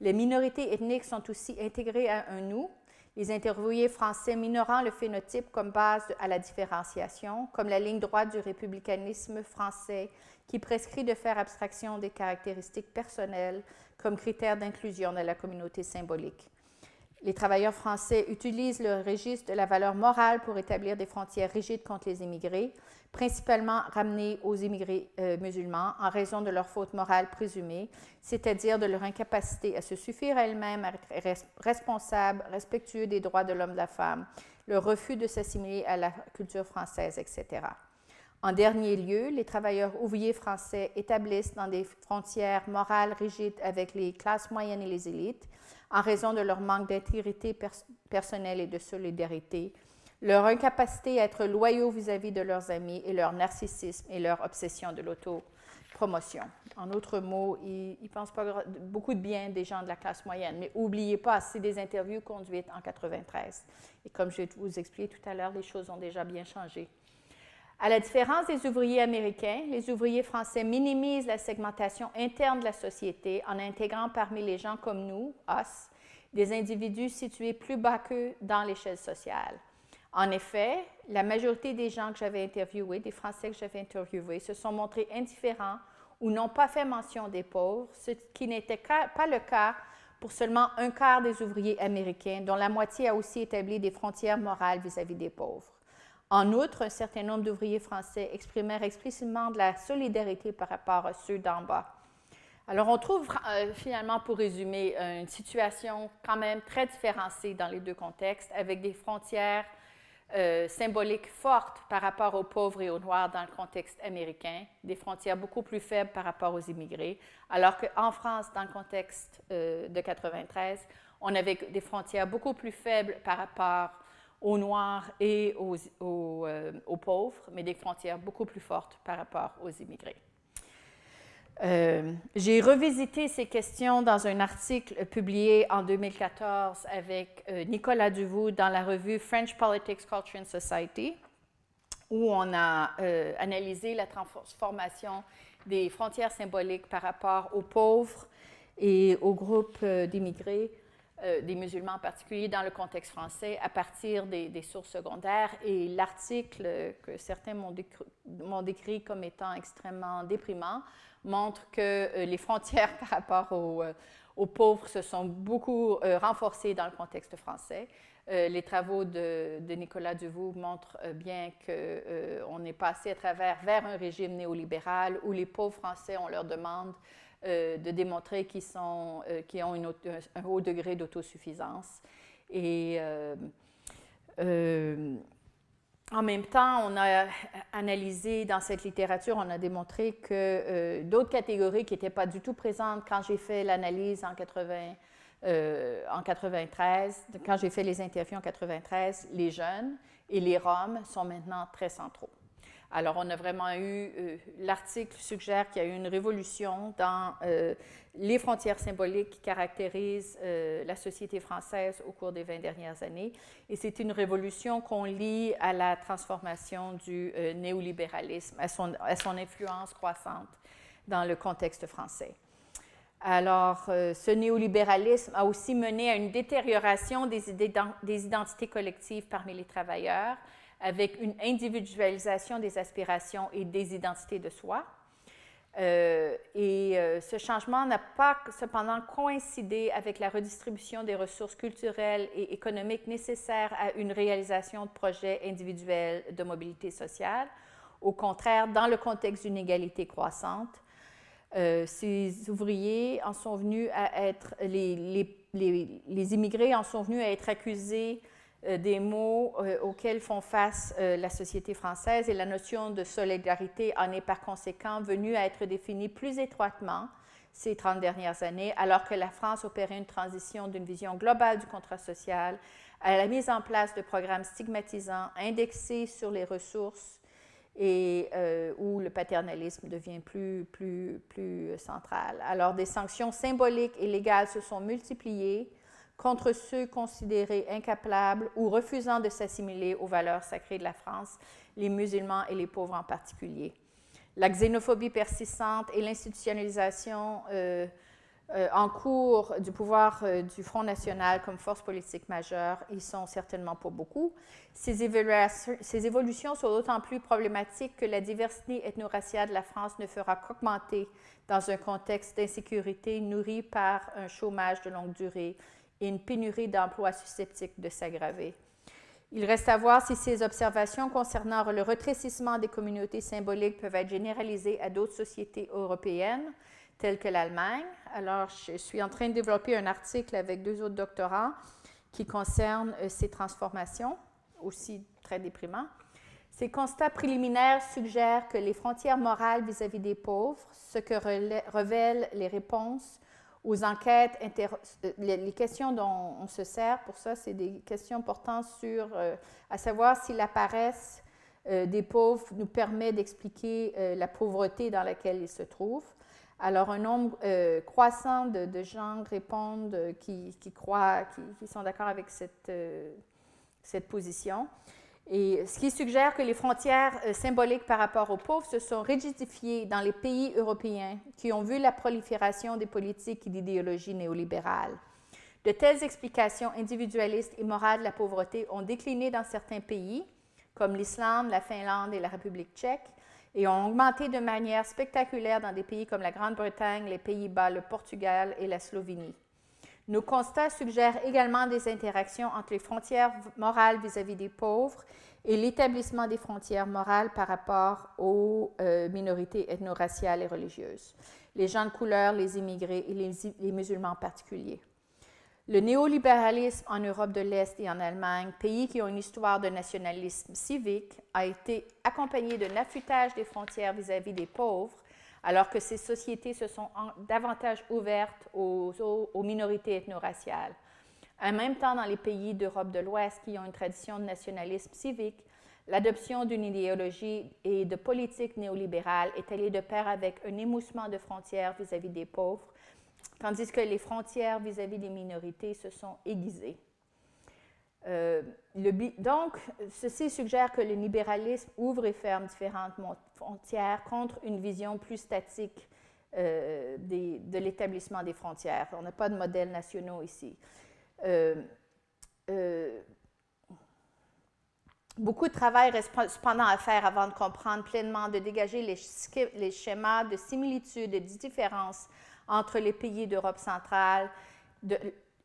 Les minorités ethniques sont aussi intégrées à un nous, les interviewés français minorant le phénotype comme base à la différenciation, comme la ligne droite du républicanisme français qui prescrit de faire abstraction des caractéristiques personnelles comme critère d'inclusion dans la communauté symbolique. Les travailleurs français utilisent le registre de la valeur morale pour établir des frontières rigides contre les immigrés, principalement ramenés aux immigrés musulmans en raison de leur faute morale présumée, c'est-à-dire de leur incapacité à se suffire à elles-mêmes, à être responsables, respectueux des droits de l'homme et de la femme, le refus de s'assimiler à la culture française, etc. En dernier lieu, les travailleurs ouvriers français établissent dans des frontières morales rigides avec les classes moyennes et les élites, en raison de leur manque d'intégrité personnelle et de solidarité, leur incapacité à être loyaux vis-à-vis de leurs amis et leur narcissisme et leur obsession de l'autopromotion. En d'autres mots, ils ne pensent pas beaucoup de bien des gens de la classe moyenne, mais n'oubliez pas, c'est des interviews conduites en 1993. Et comme je vais vous expliquer tout à l'heure, les choses ont déjà bien changé. À la différence des ouvriers américains, les ouvriers français minimisent la segmentation interne de la société en intégrant parmi les gens comme nous, us, des individus situés plus bas qu'eux dans l'échelle sociale. En effet, la majorité des gens que j'avais interviewés, des Français que j'avais interviewés, se sont montrés indifférents ou n'ont pas fait mention des pauvres, ce qui n'était pas le cas pour seulement un quart des ouvriers américains, dont la moitié a aussi établi des frontières morales vis-à-vis des pauvres. En outre, un certain nombre d'ouvriers français exprimèrent explicitement de la solidarité par rapport à ceux d'en bas. Alors, on trouve finalement, pour résumer, une situation quand même très différenciée dans les deux contextes, avec des frontières symboliques fortes par rapport aux pauvres et aux noirs dans le contexte américain, des frontières beaucoup plus faibles par rapport aux immigrés, alors qu'en France, dans le contexte de 1993, on avait des frontières beaucoup plus faibles par rapport aux Noirs et aux pauvres, mais des frontières beaucoup plus fortes par rapport aux immigrés. J'ai revisité ces questions dans un article publié en 2014 avec Nicolas Duvaux dans la revue French Politics, Culture and Society, où on a analysé la transformation des frontières symboliques par rapport aux pauvres et aux groupes d'immigrés, des musulmans en particulier, dans le contexte français, à partir des sources secondaires. Et l'article que certains m'ont décrit comme étant extrêmement déprimant montre que les frontières par rapport aux pauvres se sont beaucoup renforcées dans le contexte français. Les travaux de Nicolas Duvaux montrent bien qu'on est passé à travers vers un régime néolibéral où les pauvres Français, on leur demande de démontrer qu'ils ont un haut degré d'autosuffisance. Et en même temps, on a analysé dans cette littérature, on a démontré que d'autres catégories qui n'étaient pas du tout présentes quand j'ai fait l'analyse en 1993, quand j'ai fait les interviews en 1993, les jeunes et les Roms sont maintenant très centraux. Alors, on a vraiment eu, l'article suggère qu'il y a eu une révolution dans les frontières symboliques qui caractérisent la société française au cours des 20 dernières années. Et c'est une révolution qu'on lie à la transformation du néolibéralisme, à son influence croissante dans le contexte français. Alors, ce néolibéralisme a aussi mené à une détérioration des identités collectives parmi les travailleurs, avec une individualisation des aspirations et des identités de soi. Ce changement n'a pas cependant coïncidé avec la redistribution des ressources culturelles et économiques nécessaires à une réalisation de projets individuels de mobilité sociale. Au contraire, dans le contexte d'une égalité croissante, ces ouvriers en sont venus à être, les immigrés en sont venus à être accusés des maux auxquels font face la société française, et la notion de solidarité en est par conséquent venue à être définie plus étroitement ces 30 dernières années, alors que la France opérait une transition d'une vision globale du contrat social à la mise en place de programmes stigmatisants indexés sur les ressources et où le paternalisme devient plus central. Alors, des sanctions symboliques et légales se sont multipliées contre ceux considérés incapables ou refusant de s'assimiler aux valeurs sacrées de la France, les musulmans et les pauvres en particulier. La xénophobie persistante et l'institutionnalisation en cours du pouvoir du Front national comme force politique majeure, ils sont certainement pas beaucoup. Ces évolutions sont d'autant plus problématiques que la diversité ethno-raciale de la France ne fera qu'augmenter dans un contexte d'insécurité nourri par un chômage de longue durée et une pénurie d'emplois susceptibles de s'aggraver. Il reste à voir si ces observations concernant le rétrécissement des communautés symboliques peuvent être généralisées à d'autres sociétés européennes, telles que l'Allemagne. Alors, je suis en train de développer un article avec 2 autres doctorants qui concernent ces transformations, aussi très déprimants. Ces constats préliminaires suggèrent que les frontières morales vis-à-vis des pauvres, ce que révèlent les réponses aux enquêtes, les questions dont on se sert pour ça, c'est des questions portant sur, à savoir si la paresse des pauvres nous permet d'expliquer la pauvreté dans laquelle ils se trouvent. Alors, un nombre croissant de gens répondent qui croient, qui sont d'accord avec cette position. Et ce qui suggère que les frontières symboliques par rapport aux pauvres se sont rigidifiées dans les pays européens qui ont vu la prolifération des politiques et d'idéologies néolibérales. De telles explications individualistes et morales de la pauvreté ont décliné dans certains pays, comme l'Islande, la Finlande et la République tchèque, et ont augmenté de manière spectaculaire dans des pays comme la Grande-Bretagne, les Pays-Bas, le Portugal et la Slovénie. Nos constats suggèrent également des interactions entre les frontières morales vis-à-vis des pauvres et l'établissement des frontières morales par rapport aux minorités ethno-raciales et religieuses, les gens de couleur, les immigrés et les musulmans en particulier. Le néolibéralisme en Europe de l'Est et en Allemagne, pays qui ont une histoire de nationalisme civique, a été accompagné d'un affûtage des frontières vis-à-vis des pauvres, alors que ces sociétés se sont davantage ouvertes aux minorités ethno-raciales. En même temps, dans les pays d'Europe de l'Ouest qui ont une tradition de nationalisme civique, l'adoption d'une idéologie et de politique néolibérale est allée de pair avec un émoussement de frontières vis-à-vis des pauvres, tandis que les frontières vis-à-vis des minorités se sont aiguisées. Donc, ceci suggère que le libéralisme ouvre et ferme différentes frontières contre une vision plus statique de l'établissement des frontières. On n'a pas de modèles nationaux ici. Beaucoup de travail reste cependant à faire avant de comprendre pleinement, de dégager les schémas de similitudes et de différences entre les pays d'Europe centrale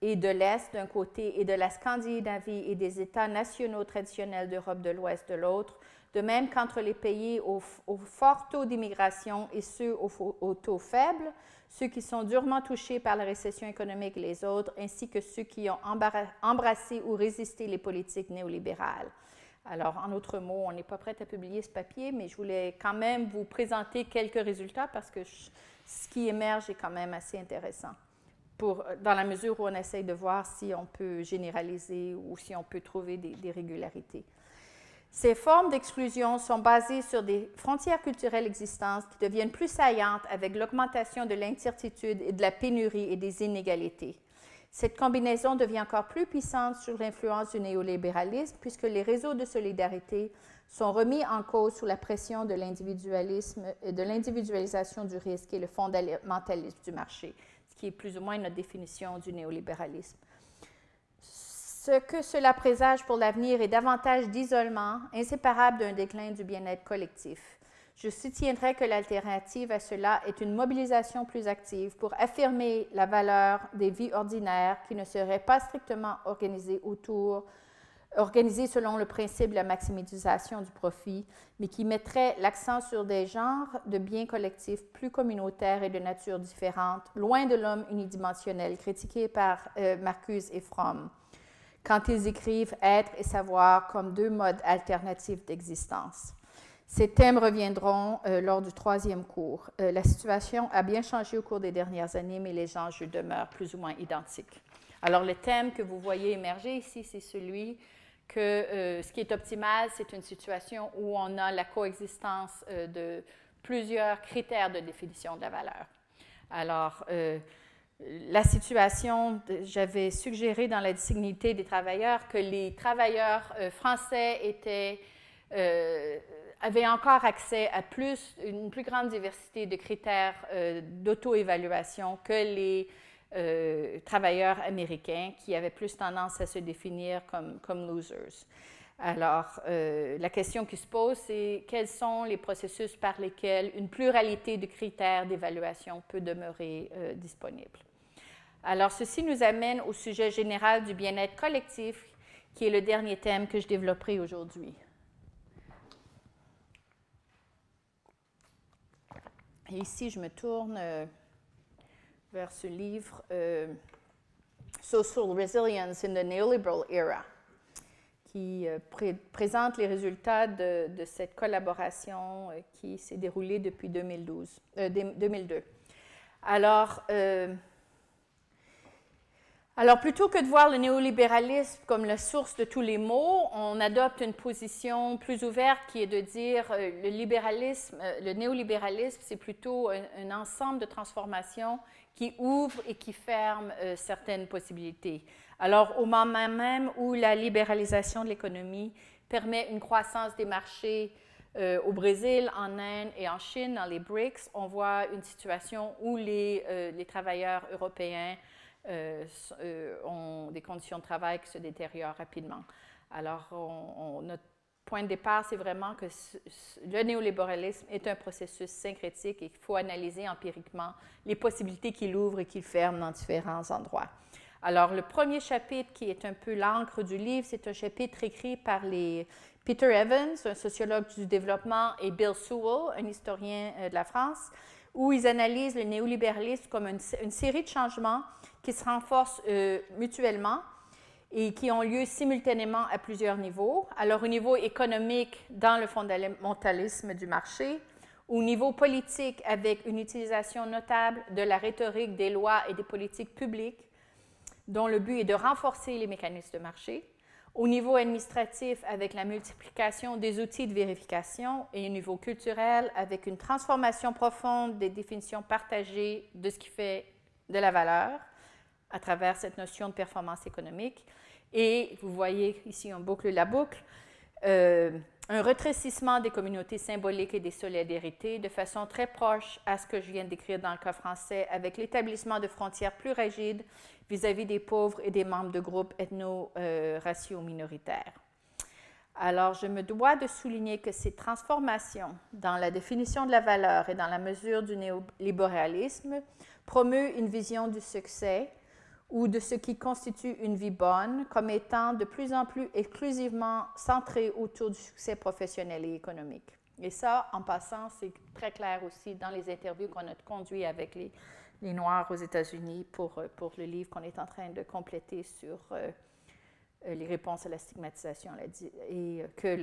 et de l'Est d'un côté et de la Scandinavie et des États nationaux traditionnels d'Europe de l'Ouest de l'autre, de même qu'entre les pays au fort taux d'immigration et ceux au taux faible, ceux qui sont durement touchés par la récession économique et les autres, ainsi que ceux qui ont embrassé ou résisté les politiques néolibérales. Alors, en d'autres mots, on n'est pas prêt à publier ce papier, mais je voulais quand même vous présenter quelques résultats parce que ce qui émerge est quand même assez intéressant, dans la mesure où on essaye de voir si on peut généraliser ou si on peut trouver des régularités. Ces formes d'exclusion sont basées sur des frontières culturelles existantes qui deviennent plus saillantes avec l'augmentation de l'incertitude et de la pénurie et des inégalités. Cette combinaison devient encore plus puissante sous l'influence du néolibéralisme puisque les réseaux de solidarité sont remis en cause sous la pression de l'individualisme, de l'individualisation du risque et le fondamentalisme du marché, ce qui est plus ou moins notre définition du néolibéralisme. Ce que cela présage pour l'avenir est davantage d'isolement, inséparable d'un déclin du bien-être collectif. Je soutiendrai que l'alternative à cela est une mobilisation plus active pour affirmer la valeur des vies ordinaires qui ne seraient pas strictement organisées selon le principe de la maximisation du profit, mais qui mettraient l'accent sur des genres de biens collectifs plus communautaires et de nature différente, loin de l'homme unidimensionnel, critiqué par Marcuse et Fromm, quand ils écrivent « être » et « savoir » comme deux modes alternatifs d'existence. Ces thèmes reviendront lors du 3e cours. La situation a bien changé au cours des dernières années, mais les enjeux demeurent plus ou moins identiques. Alors, le thème que vous voyez émerger ici, c'est celui que ce qui est optimal, c'est une situation où on a la coexistence de plusieurs critères de définition de la valeur. Alors, la situation, j'avais suggéré dans la dignité des travailleurs que les travailleurs français avaient encore accès à une plus grande diversité de critères d'auto-évaluation que les travailleurs américains qui avaient plus tendance à se définir comme losers. Alors, la question qui se pose, c'est quels sont les processus par lesquels une pluralité de critères d'évaluation peut demeurer disponible. Alors, ceci nous amène au sujet général du bien-être collectif, qui est le dernier thème que je développerai aujourd'hui. Et ici, je me tourne vers ce livre Social Resilience in the Neoliberal Era, qui présente les résultats de cette collaboration qui s'est déroulée depuis 2002. Alors, plutôt que de voir le néolibéralisme comme la source de tous les maux, on adopte une position plus ouverte qui est de dire le néolibéralisme, c'est plutôt un ensemble de transformations qui ouvre et qui ferme certaines possibilités. Alors, au moment même où la libéralisation de l'économie permet une croissance des marchés au Brésil, en Inde et en Chine, dans les BRICS, on voit une situation où les travailleurs européens ont des conditions de travail qui se détériorent rapidement. Alors, notre point de départ, c'est vraiment que le néolibéralisme est un processus syncrétique et qu'il faut analyser empiriquement les possibilités qu'il ouvre et qu'il ferme dans différents endroits. Alors, le premier chapitre, qui est un peu l'encre du livre, c'est un chapitre écrit par Peter Evans, un sociologue du développement, et Bill Sewell, un historien de la France, où ils analysent le néolibéralisme comme une série de changements qui se renforcent mutuellement et qui ont lieu simultanément à plusieurs niveaux. Alors, au niveau économique, dans le fondamentalisme du marché, au niveau politique, avec une utilisation notable de la rhétorique, des lois et des politiques publiques, dont le but est de renforcer les mécanismes de marché, au niveau administratif, avec la multiplication des outils de vérification, et au niveau culturel, avec une transformation profonde des définitions partagées de ce qui fait de la valeur à travers cette notion de performance économique. Et vous voyez ici, on boucle la boucle, un rétrécissement des communautés symboliques et des solidarités de façon très proche à ce que je viens de décrire dans le cas français, avec l'établissement de frontières plus rigides vis-à-vis des pauvres et des membres de groupes ethno-raciaux minoritaires. Alors, je me dois de souligner que ces transformations dans la définition de la valeur et dans la mesure du néolibéralisme promeuvent une vision du succès ou de ce qui constitue une vie bonne comme étant de plus en plus exclusivement centré autour du succès professionnel et économique. Et ça, en passant, c'est très clair aussi dans les interviews qu'on a conduites avec les Noirs aux États-Unis pour le livre qu'on est en train de compléter sur les réponses à la stigmatisation. Et que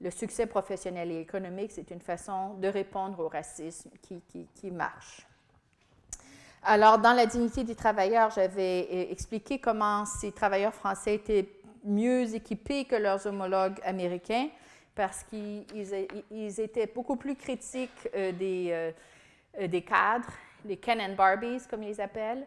le succès professionnel et économique, c'est une façon de répondre au racisme qui marche. Alors, dans la dignité des travailleurs, j'avais expliqué comment ces travailleurs français étaient mieux équipés que leurs homologues américains parce qu'ils étaient beaucoup plus critiques des cadres, les Ken and Barbies, comme ils les appellent,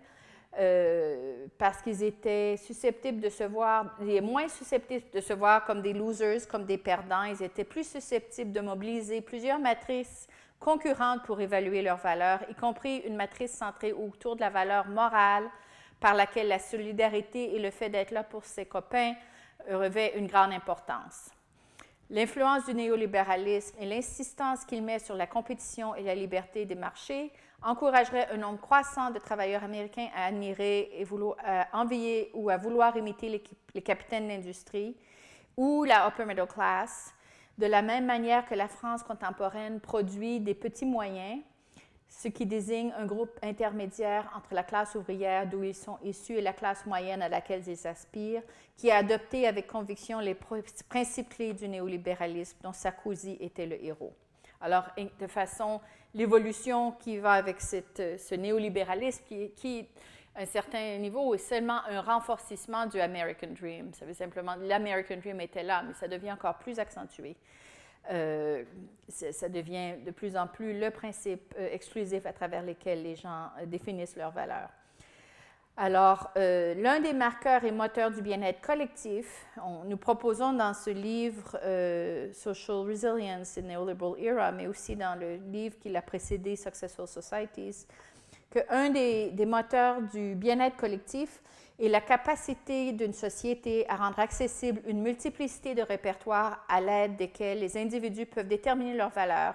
parce qu'ils étaient susceptibles de se voir, moins susceptibles de se voir comme des losers, comme des perdants. Ils étaient plus susceptibles de mobiliser plusieurs matrices concurrentes pour évaluer leurs valeurs, y compris une matrice centrée autour de la valeur morale par laquelle la solidarité et le fait d'être là pour ses copains revêt une grande importance. L'influence du néolibéralisme et l'insistance qu'il met sur la compétition et la liberté des marchés encouragerait un nombre croissant de travailleurs américains à admirer et à envier ou à vouloir imiter les capitaines d'industrie ou la upper middle class, de la même manière que la France contemporaine produit des petits moyens, ce qui désigne un groupe intermédiaire entre la classe ouvrière d'où ils sont issus et la classe moyenne à laquelle ils aspirent, qui a adopté avec conviction les principes clés du néolibéralisme dont Sarkozy était le héros. Alors, de façon, l'évolution qui va avec ce néolibéralisme qui, à un certain niveau, est seulement un renforcement du American Dream. Ça veut simplement, l'American Dream était là, mais ça devient encore plus accentué. Ça devient de plus en plus le principe exclusif à travers lequel les gens définissent leurs valeurs. Alors, l'un des marqueurs et moteurs du bien-être collectif, nous proposons dans ce livre Social Resilience in Neoliberal Era, mais aussi dans le livre qui l'a précédé, Successful Societies, qu'un des moteurs du bien-être collectif est la capacité d'une société à rendre accessible une multiplicité de répertoires à l'aide desquels les individus peuvent déterminer leurs valeurs,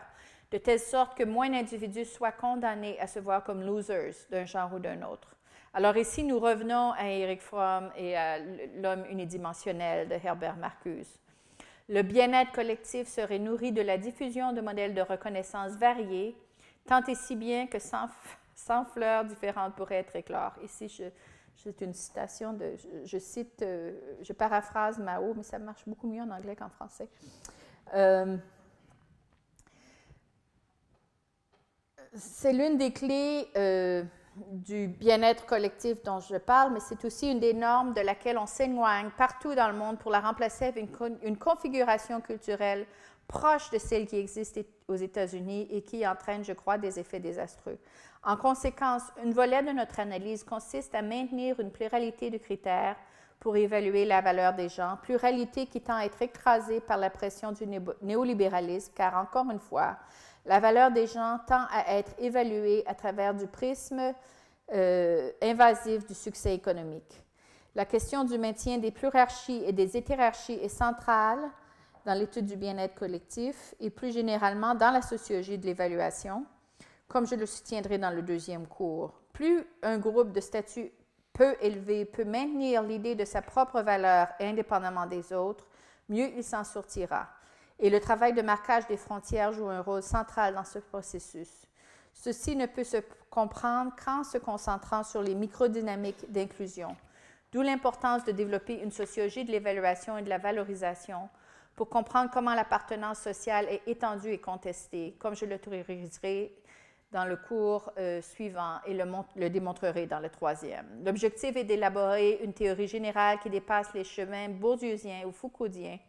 de telle sorte que moins d'individus soient condamnés à se voir comme losers d'un genre ou d'un autre. Alors ici, nous revenons à Erich Fromm et à l'homme unidimensionnel de Herbert Marcuse. Le bien-être collectif serait nourri de la diffusion de modèles de reconnaissance variés, tant et si bien que 100 fleurs différentes pourraient être éclore. Ici, c'est une citation, je paraphrase Mao, mais ça marche beaucoup mieux en anglais qu'en français. C'est l'une des clés du bien-être collectif dont je parle, mais c'est aussi une des normes de laquelle on s'éloigne partout dans le monde pour la remplacer avec une configuration culturelle proche de celle qui existe aux États-Unis et qui entraîne, je crois, des effets désastreux. En conséquence, une volet de notre analyse consiste à maintenir une pluralité de critères pour évaluer la valeur des gens, pluralité qui tend à être écrasée par la pression du néolibéralisme, car encore une fois, la valeur des gens tend à être évaluée à travers du prisme invasif du succès économique. La question du maintien des plurarchies et des hétérarchies est centrale dans l'étude du bien-être collectif et plus généralement dans la sociologie de l'évaluation, comme je le soutiendrai dans le deuxième cours. Plus un groupe de statut peu élevé peut maintenir l'idée de sa propre valeur indépendamment des autres, mieux il s'en sortira. Et le travail de marquage des frontières joue un rôle central dans ce processus. Ceci ne peut se comprendre qu'en se concentrant sur les microdynamiques d'inclusion, d'où l'importance de développer une sociologie de l'évaluation et de la valorisation pour comprendre comment l'appartenance sociale est étendue et contestée, comme je le théoriserai dans le cours suivant et le démontrerai dans le troisième. L'objectif est d'élaborer une théorie générale qui dépasse les chemins bourdieusiens ou foucauldiens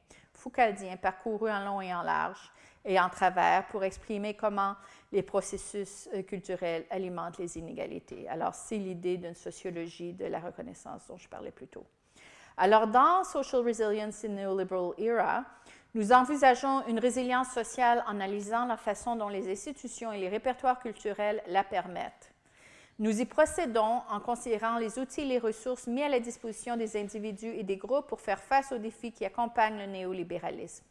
parcourus en long et en large et en travers pour exprimer comment les processus culturels alimentent les inégalités. Alors, c'est l'idée d'une sociologie de la reconnaissance dont je parlais plus tôt. Alors, dans Social Resilience in Neoliberal Era, nous envisageons une résilience sociale en analysant la façon dont les institutions et les répertoires culturels la permettent. Nous y procédons en considérant les outils et les ressources mis à la disposition des individus et des groupes pour faire face aux défis qui accompagnent le néolibéralisme.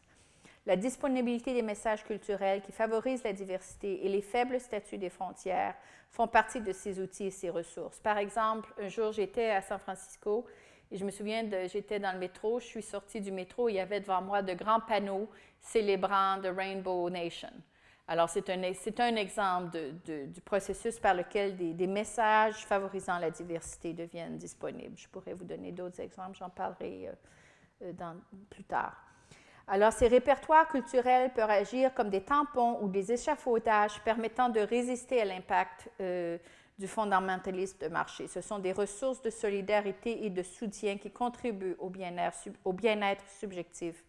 La disponibilité des messages culturels qui favorisent la diversité et les faibles statuts des frontières font partie de ces outils et ces ressources. Par exemple, un jour, j'étais à San Francisco et je me souviens, j'étais dans le métro, je suis sortie du métro et il y avait devant moi de grands panneaux célébrant The Rainbow Nation. Alors, c'est un exemple du processus par lequel des messages favorisant la diversité deviennent disponibles. Je pourrais vous donner d'autres exemples, j'en parlerai plus tard. Alors, ces répertoires culturels peuvent agir comme des tampons ou des échafaudages permettant de résister à l'impact du fondamentalisme de marché. Ce sont des ressources de solidarité et de soutien qui contribuent au bien-être subjectif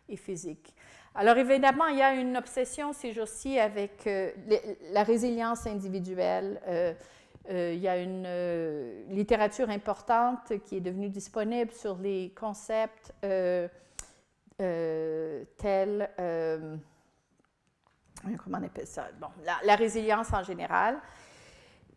et physique. Alors, évidemment, il y a une obsession ces jours-ci avec la résilience individuelle. Il y a une littérature importante qui est devenue disponible sur les concepts tels, comment on appelle ça? Bon, la résilience en général.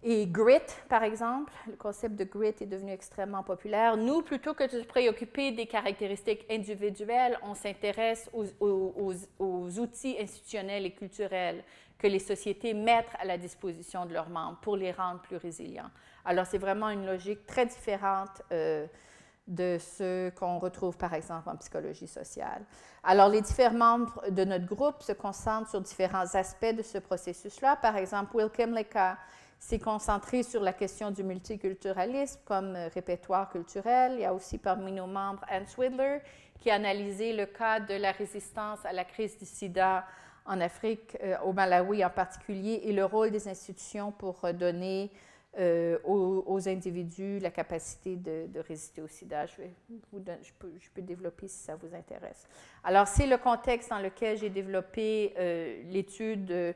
Et grit, par exemple, le concept de grit est devenu extrêmement populaire. Nous, plutôt que de se préoccuper des caractéristiques individuelles, on s'intéresse aux outils institutionnels et culturels que les sociétés mettent à la disposition de leurs membres pour les rendre plus résilients. Alors, c'est vraiment une logique très différente de ce qu'on retrouve, par exemple, en psychologie sociale. Alors, les différents membres de notre groupe se concentrent sur différents aspects de ce processus-là. Par exemple, Will Kymlicka s'est concentré sur la question du multiculturalisme comme répertoire culturel. Il y a aussi parmi nos membres Anne Swidler, qui a analysé le cas de la résistance à la crise du sida en Afrique, au Malawi en particulier, et le rôle des institutions pour donner aux individus la capacité de résister au sida. Je peux développer si ça vous intéresse. Alors, c'est le contexte dans lequel j'ai développé l'étude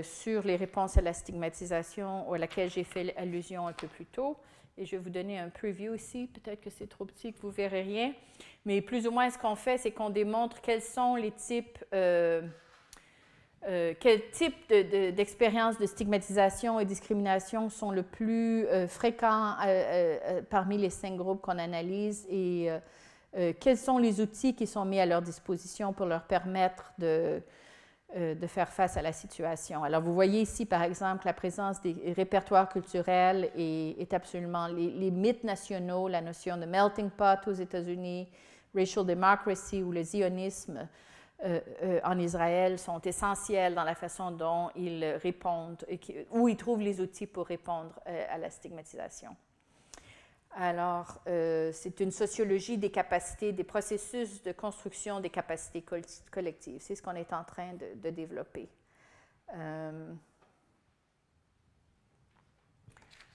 sur les réponses à la stigmatisation à laquelle j'ai fait allusion un peu plus tôt. Et je vais vous donner un preview ici. Peut-être que c'est trop petit que vous ne verrez rien. Mais plus ou moins, ce qu'on fait, c'est qu'on démontre quels sont les types, quels types d'expériences de stigmatisation et discrimination sont le plus fréquents parmi les 5 groupes qu'on analyse et quels sont les outils qui sont mis à leur disposition pour leur permettre de faire face à la situation. Alors, vous voyez ici, par exemple, la présence des répertoires culturels est absolument les mythes nationaux, la notion de melting pot aux États-Unis, racial democracy ou le zionisme en Israël sont essentiels dans la façon dont ils répondent, où ils trouvent les outils pour répondre à la stigmatisation. Alors, c'est une sociologie des capacités, des processus de construction des capacités collectives. C'est ce qu'on est en train de développer.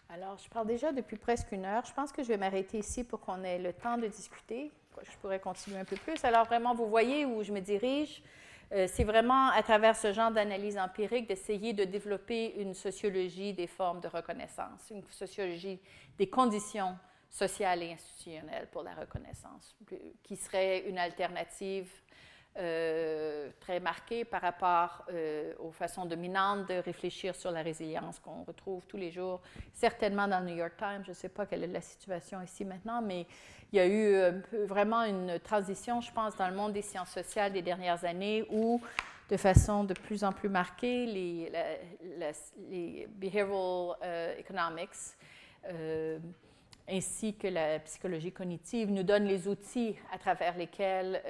Alors, je parle déjà depuis presque 1 heure. Je pense que je vais m'arrêter ici pour qu'on ait le temps de discuter. Je pourrais continuer un peu plus. Alors, vraiment, vous voyez où je me dirige. C'est vraiment, à travers ce genre d'analyse empirique, d'essayer de développer une sociologie des formes de reconnaissance, une sociologie des conditions sociales et institutionnelles pour la reconnaissance, qui serait une alternative très marquée par rapport aux façons dominantes de réfléchir sur la résilience qu'on retrouve tous les jours, certainement dans le New York Times. Je ne sais pas quelle est la situation ici maintenant, mais il y a eu vraiment une transition, je pense, dans le monde des sciences sociales des dernières années où, de façon de plus en plus marquée, les behavioral economics ainsi que la psychologie cognitive nous donnent les outils à travers lesquels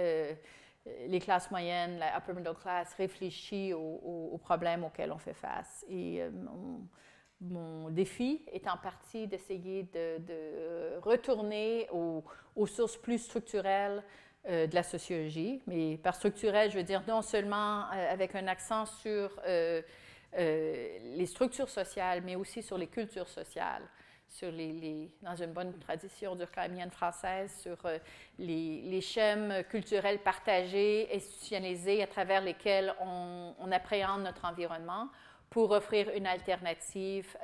les classes moyennes, la upper middle class, réfléchit aux problèmes auxquels on fait face. Et mon défi est en partie d'essayer de retourner aux sources plus structurelles de la sociologie. Mais par structurelle, je veux dire non seulement avec un accent sur les structures sociales, mais aussi sur les cultures sociales, dans une bonne tradition durkheimienne française, sur les schèmes culturels partagés, institutionnalisés, à travers lesquels on appréhende notre environnement, pour offrir une alternative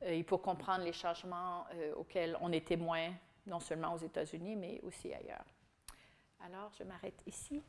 et pour comprendre les changements auxquels on est témoin, non seulement aux États-Unis, mais aussi ailleurs. Alors, je m'arrête ici.